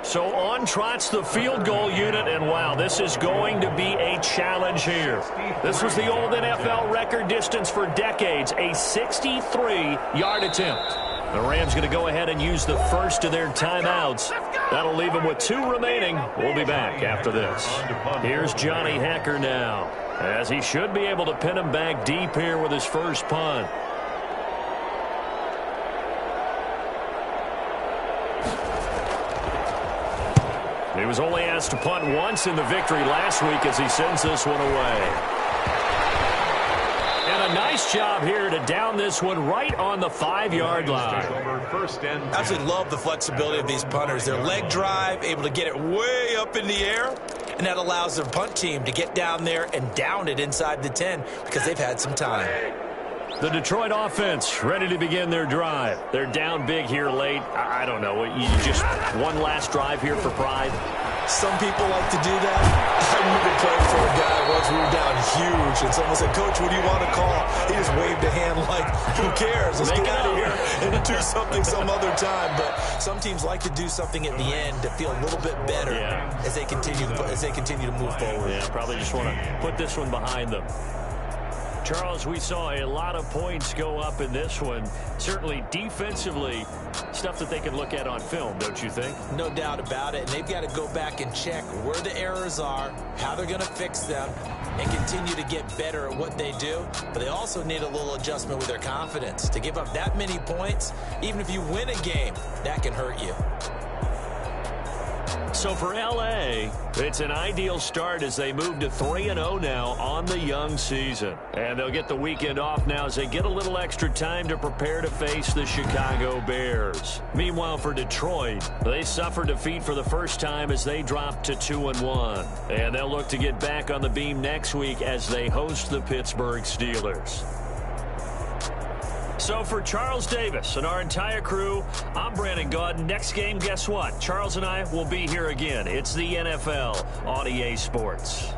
So on trots the field goal unit, and wow, this is going to be a challenge here. This was the old NFL record distance for decades, a 63-yard attempt. The Rams going to go ahead and use the first of their timeouts. That'll leave them with 2 remaining. We'll be back after this. Here's Johnny Hecker now, as he should be able to pin him back deep here with his first punt. He was only asked to punt once in the victory last week as he sends this one away. And a nice job here to down this one right on the 5-yard line. I absolutely love the flexibility of these punters. Their leg drive, able to get it way up in the air, and that allows their punt team to get down there and down it inside the 10 because they've had some time. The Detroit offense ready to begin their drive. They're down big here late. I don't know. You just one last drive here for pride. Some people like to do that. I remember playing for a guy once we were down huge. And someone said, Coach, what do you want to call? He just waved a hand like, who cares? Let's get out of here and do something some other time. But some teams like to do something at the end to feel a little bit better as they continue to move forward. Yeah, probably just want to put this one behind them. Charles, we saw a lot of points go up in this one. Certainly defensively, stuff that they can look at on film, don't you think? No doubt about it. And they've got to go back and check where the errors are, how they're going to fix them, and continue to get better at what they do. But they also need a little adjustment with their confidence. To give up that many points, even if you win a game, that can hurt you. So for L.A., it's an ideal start as they move to 3-0 now on the young season. And they'll get the weekend off now as they get a little extra time to prepare to face the Chicago Bears. Meanwhile, for Detroit, they suffered defeat for the first time as they dropped to 2-1. And they'll look to get back on the beam next week as they host the Pittsburgh Steelers. So for Charles Davis and our entire crew, I'm Brandon Gaudin. Next game, guess what? Charles and I will be here again. It's the NFL on EA Sports.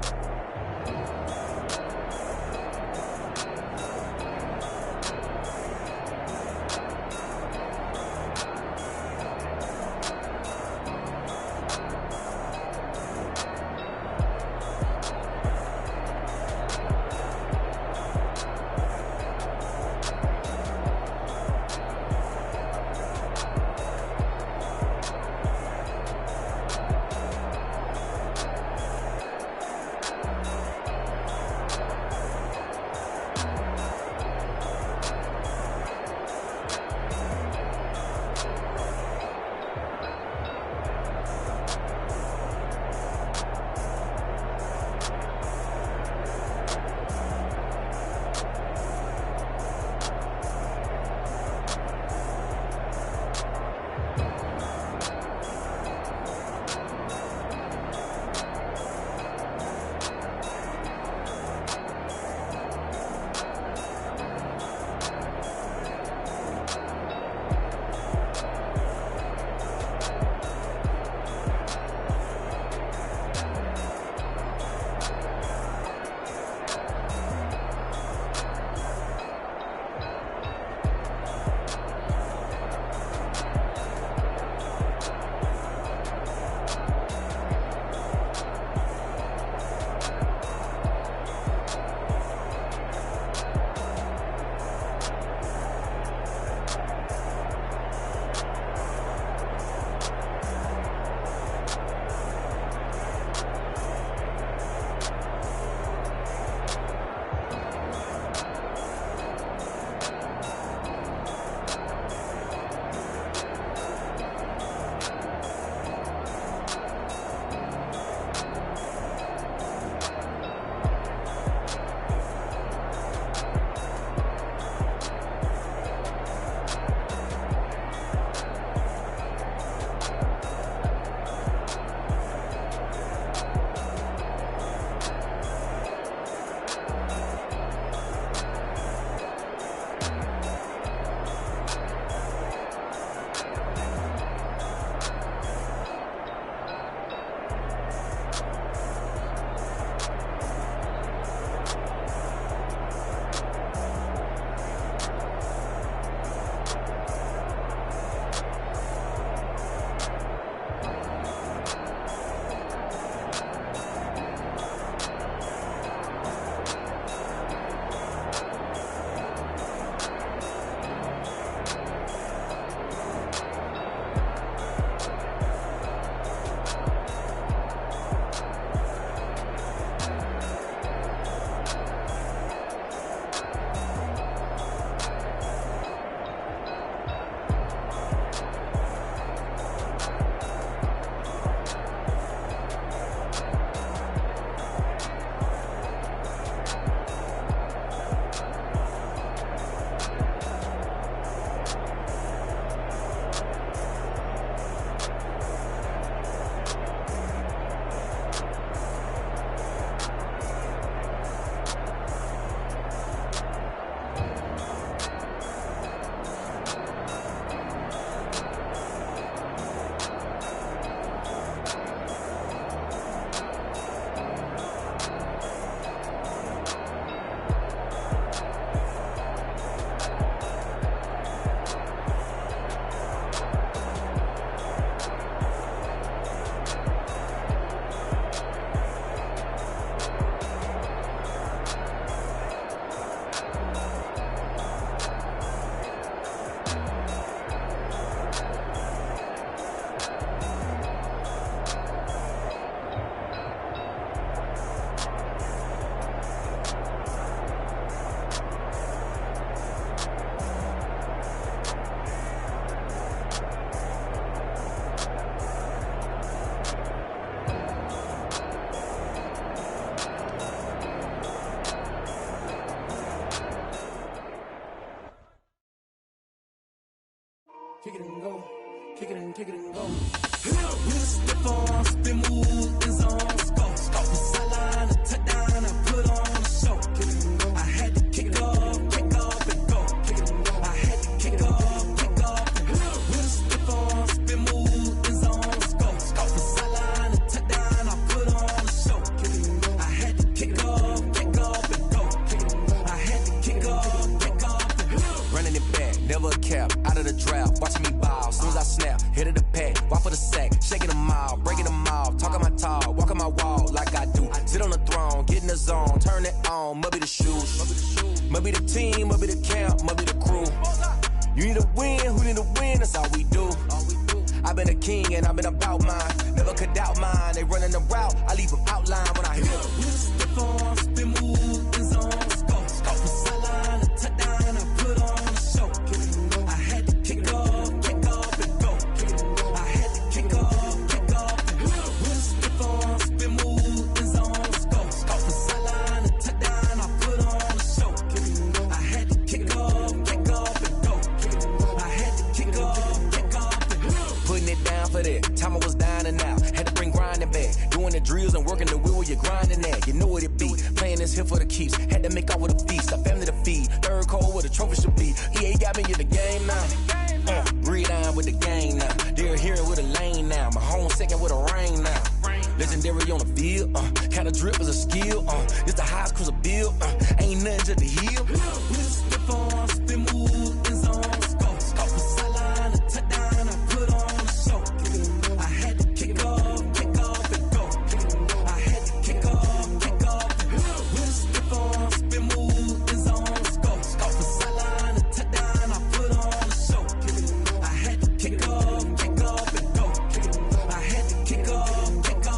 kick it and go, kick it and go. We slip on, spin, move, and zone, go. Off the sideline, a touchdown, I put on a show. Kick it and go. I had to kick off and go. Kick it and go. I had to kick off and go. We slip on, spin, move, and zone, go. Off the sideline, a touchdown, I put on a show. Kick it and go. I had to kick off and go. Kick it and go. I had to kick off and go. Running it back, never a cap, out of the draft, watching me ball. Soon as I snap, hit of the pack, walk for the sack, shaking them all, breaking them all, talking my talk, walking my wall like I do. Sit on the throne, get in the zone, turn it on, must be the shoes, must be the team, must be the camp, must be the crew. You need a win, who need a win, that's all we do. I've been a king and I've been about mine, never could doubt mine. They running the route, I leave them outline when I hit them. We step on, spin, move, and zone, go. Off the sideline, a touchdown, I put on a show. Kick it and go. I had to kick off and go. Kick it and go. I had to kick off and go. We step on, spin, move, and zone, go. Off the sideline, a touchdown, I put on a show. Kick it and go. I had to kick off and go. Kick it and go. I had to kick off and go. Putting it down for that, time I was down and out, had to bring grinding back, doing the drills and working the wheel where you're grinding at, you know what it be, playing this here for the keeps, had to make out with a feast, a family to feed, third cold where the trophy should be, EA got me in the game now, breathe on with the game now, they're here with a lane now, my home second with a rain now, legendary on the field, kind of drip is a skill, it's the highest cruiser bill, ain't nothing to the heel. We step on, spin, move, and zone, go. Off the sideline, a touchdown, I put on a show. Kick it and go. I had to kick off and go. Kick it and go. I had to kick off and go. We step on, spin, move, and zone, go. Off the sideline, a touchdown, I put on a show. Kick it and go. I had to kick off and go. Kick it and go. I had to kick off and go.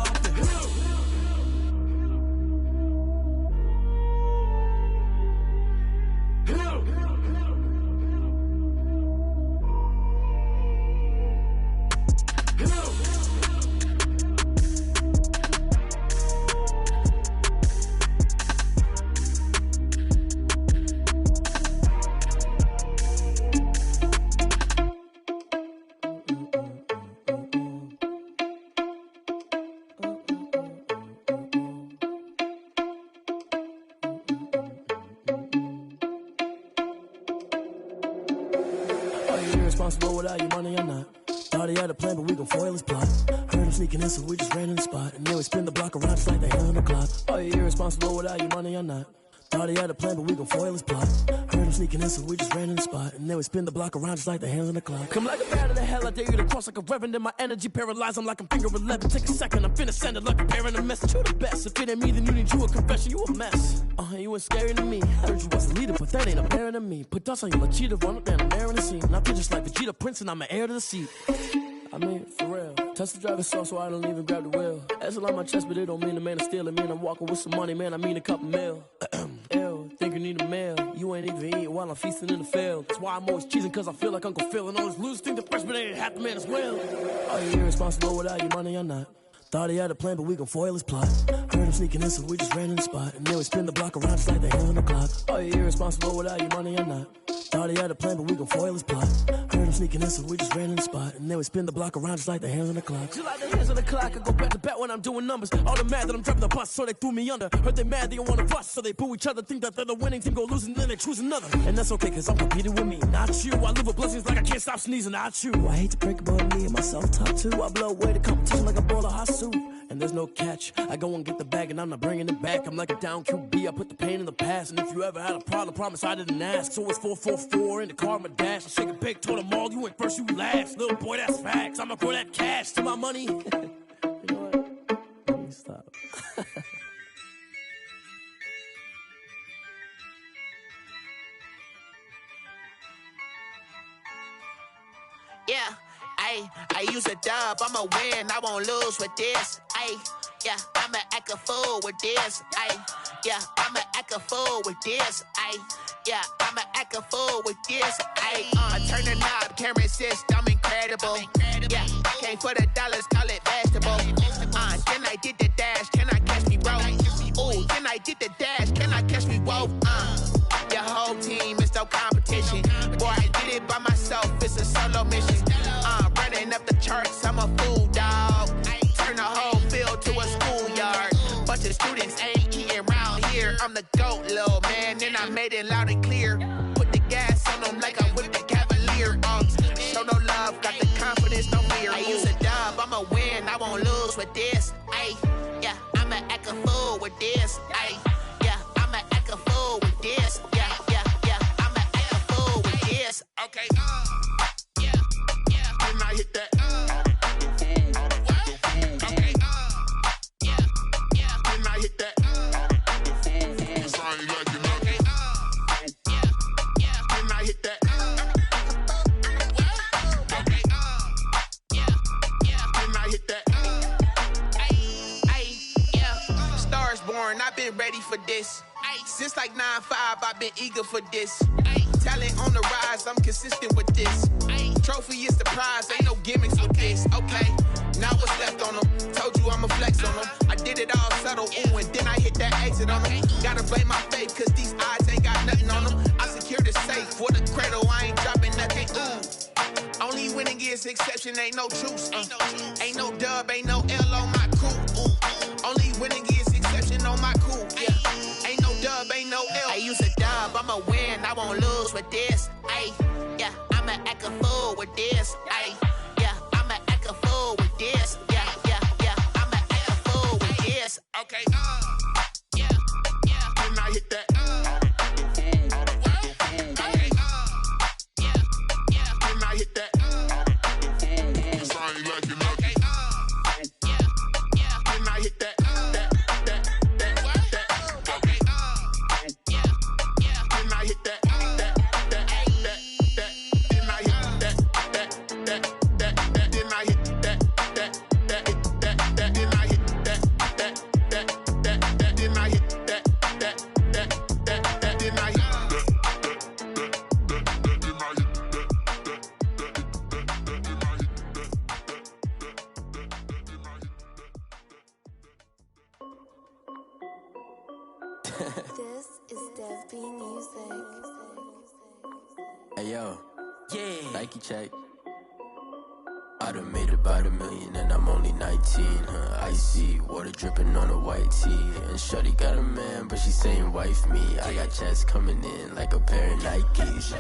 Irresponsible without your money or not. Thought he had a plan, but we gon' foil his plot. Heard him sneaking in, so we just ran in the spot. And then we spin the block around just like the hand on the clock. Are you irresponsible without your money or not? Thought he had a plan, but we gon' foil his plot. Heard him sneaking in, so we just ran in the spot. And then we spin the block around just like the hands on the clock. Come like a bat of the hell, I dare you to cross like a reverend. In my energy paralyzed, I'm like I'm finger 11. Take a second, I'm finna send it like a parent a message. You the best, if it ain't me, then you need you a confession. You a mess, you ain't scary to me. Heard you was a leader, but that ain't apparent to me. Put dust on you like cheetah, run up down the air in the scene. And I feel just like Vegeta Prince, and I'm an heir to the seat. I mean, for real. Touch the driver's soft, so I don't even grab the wheel. That's a lot on my chest, but it don't mean the man is stealing. Man, I'm walking with some money, man, I mean a couple mil. Ew, think you need a meal. You ain't even eating while I'm feasting in the field. That's why I'm always cheesing, cause I feel like Uncle Phil. And all those losers think the freshman ain't half the man as well. Are you irresponsible without your money or not? Thought he had a plan, but we gon' foil his plot. Heard him sneaking in, so we just ran in the spot. And then we spin the block around just like the hand on the clock. Are you irresponsible without your money or not? Thought he had a plan, but we gon' foil his plot. Heard him sneaking in, so we just ran in the spot. And then we spin the block around just like the hands on the clock. Just like the hands on the clock, I go back to back when I'm doing numbers. All the mad that I'm driving the bus, so they threw me under. Heard they mad, they don't wanna bust, so they boo each other. Think that they're the winning team, go losing, then they choose another. And that's okay, cause I'm competing with me, not you. I live with blessings like I can't stop sneezing, not you. I hate to break it, but me and myself top too. I blow away the competition like a ball of hot soup. And there's no catch, I go and get the bag and I'm not bringing it back. I'm like a down QB, I put the pain in the past. And if you ever had a problem, promise I didn't ask. So it's 444 in the car, my dash. I shake a big, told them all, you ain't first, you last. Little boy, that's facts, I'ma grow that cash to my money. You know what? Let me stop. Yeah, I use a dub, I'ma win, I won't lose with this. Yeah, I'ma act a fool with this. Yeah, I'ma act a fool with this. Yeah, I'ma act a fool with this. I turn the knob, can't resist, I'm incredible. Yeah, came for the dollars, call it vegetable. Then I did the dash, can I catch me, bro? Ooh, then I did the dash, can I catch me, whoa? Your whole team is no competition. Boy, I did it by myself, it's a solo mission. the students ain't eating round here. I'm the GOAT, little man, and I made it loud and clear. Put the gas on them like I whipped the Cavalier. Show no love, got the confidence, no fear. I use a dub, I'ma win, I won't lose with this. Ay, yeah, I'ma act a fool with this. Ay, yeah, I'ma act a fool with this. Yeah, yeah, yeah, I'ma act a fool with this. Okay, yeah, yeah. Then I hit that. Okay, yeah, yeah. Then I hit that. I ain't like it, okay, yeah, yeah. Then I hit that. Okay, yeah, yeah. Then I hit that. Yeah. Stars born, I've been ready for this. Since like 9-5, I've been eager for this. Talent on the rise, I'm consistent with this. Trophy is the prize, ain't no gimmicks with this. Okay, now what's left on them? Told you I'ma flex on them. I did it all subtle, ooh, and then I hit that exit on them. Gotta blame my faith, cause these odds ain't got nothing on them. I secured the safe for the cradle, I ain't dropping nothing, ooh. Only winning is exception, ain't no truce. Ain't no dub, ain't no L on my crew, ooh. Only winning is exception on my crew, yeah. Ain't no dub, ain't no L. I use a dub, I'ma win, I won't lose with this. Ay, yeah, I'ma act a fool with this. Ay, yeah, I'ma act a fool with this. Yeah, yeah, yeah, I'ma act a fool with this. Okay, yeah, yeah. Then I hit that. Okay, yeah, yeah. Then I hit that. I ain't like it, okay, yeah, yeah. Then I hit that. This is Dev B Music. Hey yo, Yeah. Nike check. I done made about $1 million and I'm only 19, icy, water dripping on a white tee. And shorty got a man, but she saying wife me. I got checks coming in like a pair of Nikes.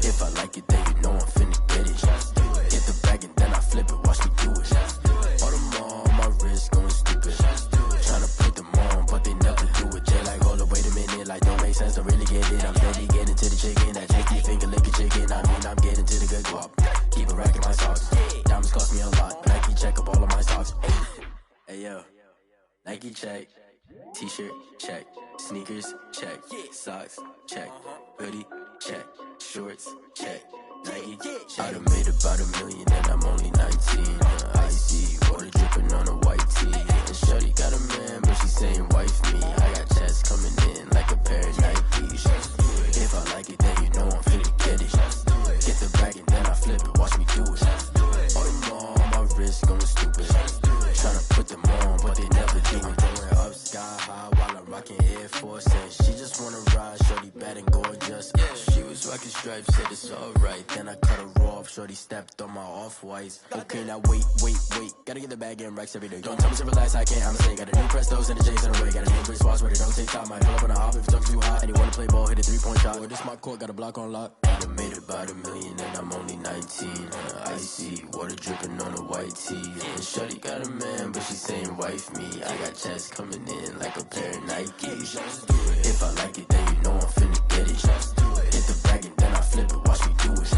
If I like it, then you know I'm finna get it. Get the bag and then I flip it, watch me do it. All them on my wrist going stupid. Tryna put them on, but they never do it. Jay like, hold up, wait a minute, like don't make sense, don't really get it. I'm steady getting to the chicken, that tasty finger licking chicken. I mean, I'm getting to the good guap. Keep a rack in my socks. Diamonds cost me a lot. Nike check up all of my socks. Hey yo, Nike check. T-shirt check. Sneakers check. Socks check. Hoodie check. Shorts check. Nike I done made about $1 million and I'm only 19. Icy, water dripping on a white tee. And shorty got a man, but she saying wife me. I got checks coming in like a pair of Nikes. If I like it, then you know I'm finna get it. Get the bag and then I flip it, watch me do it. All them on my wrist going stupid. Tryna put them on, but they never do it. Going up sky high while I'm rocking Air Force. And she just wanna ride, shorty bad and gorgeous. She was rocking stripes, said it's alright. Then I cut her off, shorty stepped on my off-whites. Okay, now wait. Gotta get the bag and racks every day. Don't tell me to relax, I can't, I'ma say. Got a new Prestos and a J's in the way. Got a new big spots where they don't take time. Might pull up on a hop if it's too hot. And you wanna play ball, hit a 3-point shot. Or this my court, got a block on lock. I done made about $1 million and I'm only 19. Icy, water dripping on a white tee. And shorty got a man, but she saying wife me. I got checks coming in like a pair of Nikes. If I like it, then you know I'm finna get it. Hit the bag and then I flip it, watch me do it.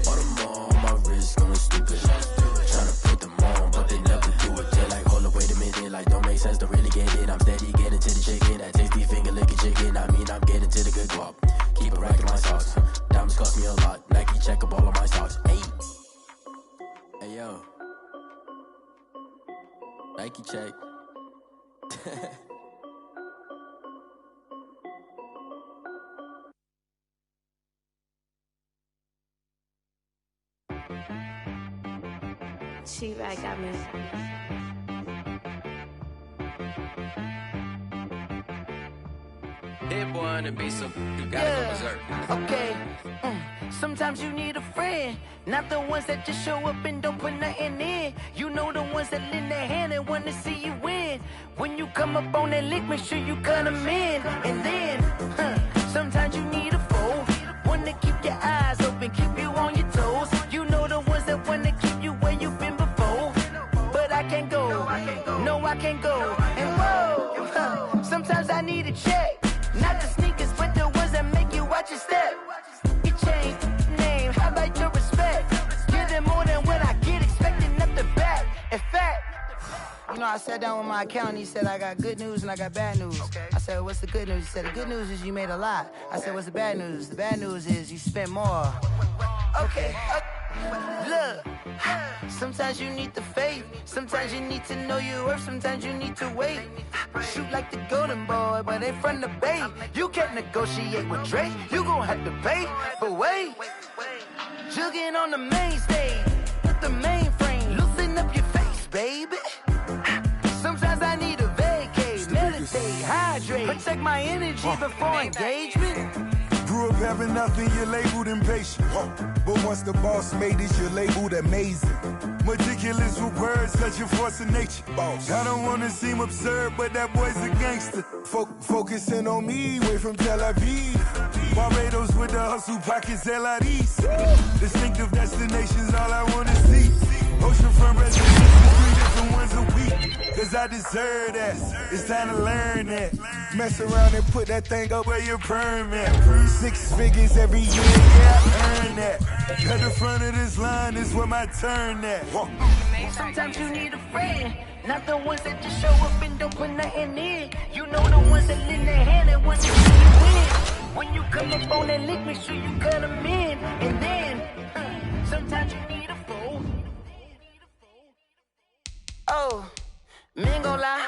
All them on my wrist going stupid. Tryna put them on, but they never do it. They're like, hold up, wait a minute, like don't make sense, don't really get it. I'm steady getting to the chicken, that tasty finger licking chicken. I mean, I'm getting to the good guap. Keep a rack in my socks. Diamonds cost me a lot. Nike check up all of my socks. Hey yo, Nike check. She right got me. Hit boy on the beat, so you gotta go berserk. Okay. Sometimes you need a friend, not the ones that just show up and don't put nothing in. You know the ones that lend their hand and want to see you win. When you come up on that lick, make sure you cut them in. And then, sometimes you need a foe, one to keep your eyes open, keep you on your toes. You know the ones that want to keep you where you've been before. But I can't go, no I can't go. And whoa, sometimes I need a check, not the sneakers, but the ones that make you watch your step. You change name, how about your respect? Give them more than what I get, expecting up the back. In fact, you know, I sat down with my accountant, he said I got good news and I got bad news. I said, what's the good news? He said, the good news is you made a lot. I said, what's the bad news? The bad news is you spent more. Okay. Look, sometimes you need the faith, sometimes you need to know your worth, sometimes you need to wait. Shoot like the golden boy, but ain't from the bay. You can't negotiate with Drake, you gon' have to pay. But wait, jugging on the main stage, with the mainframe, loosen up your face, baby. Sometimes I need a vacate, meditate, hydrate, protect my energy before engagement. Grew up having nothing, you're labeled impatient. But once the boss made it, you're labeled amazing. Meticulous with words, such a force of nature. Boss. I don't wanna seem absurd, but that boy's a gangster. Focusing on me, way from Tel Aviv. Barbados with the hustle pockets, LIDs. Distinctive destinations, all I wanna see. Oceanfront residences, 3 different ones a week. Cause I deserve that, it's time to learn that. Mess around and put that thing up where your permit. 6 figures every year, yeah, I earn that. At the front of this line is where my turn at. Sometimes you need a friend, not the ones that just show up and don't put nothing in. You know the ones that lend their hand and want to see you win. When you come up on that lick, make sure you cut them in. And then, sometimes you need a foe. Oh, men gon' lie,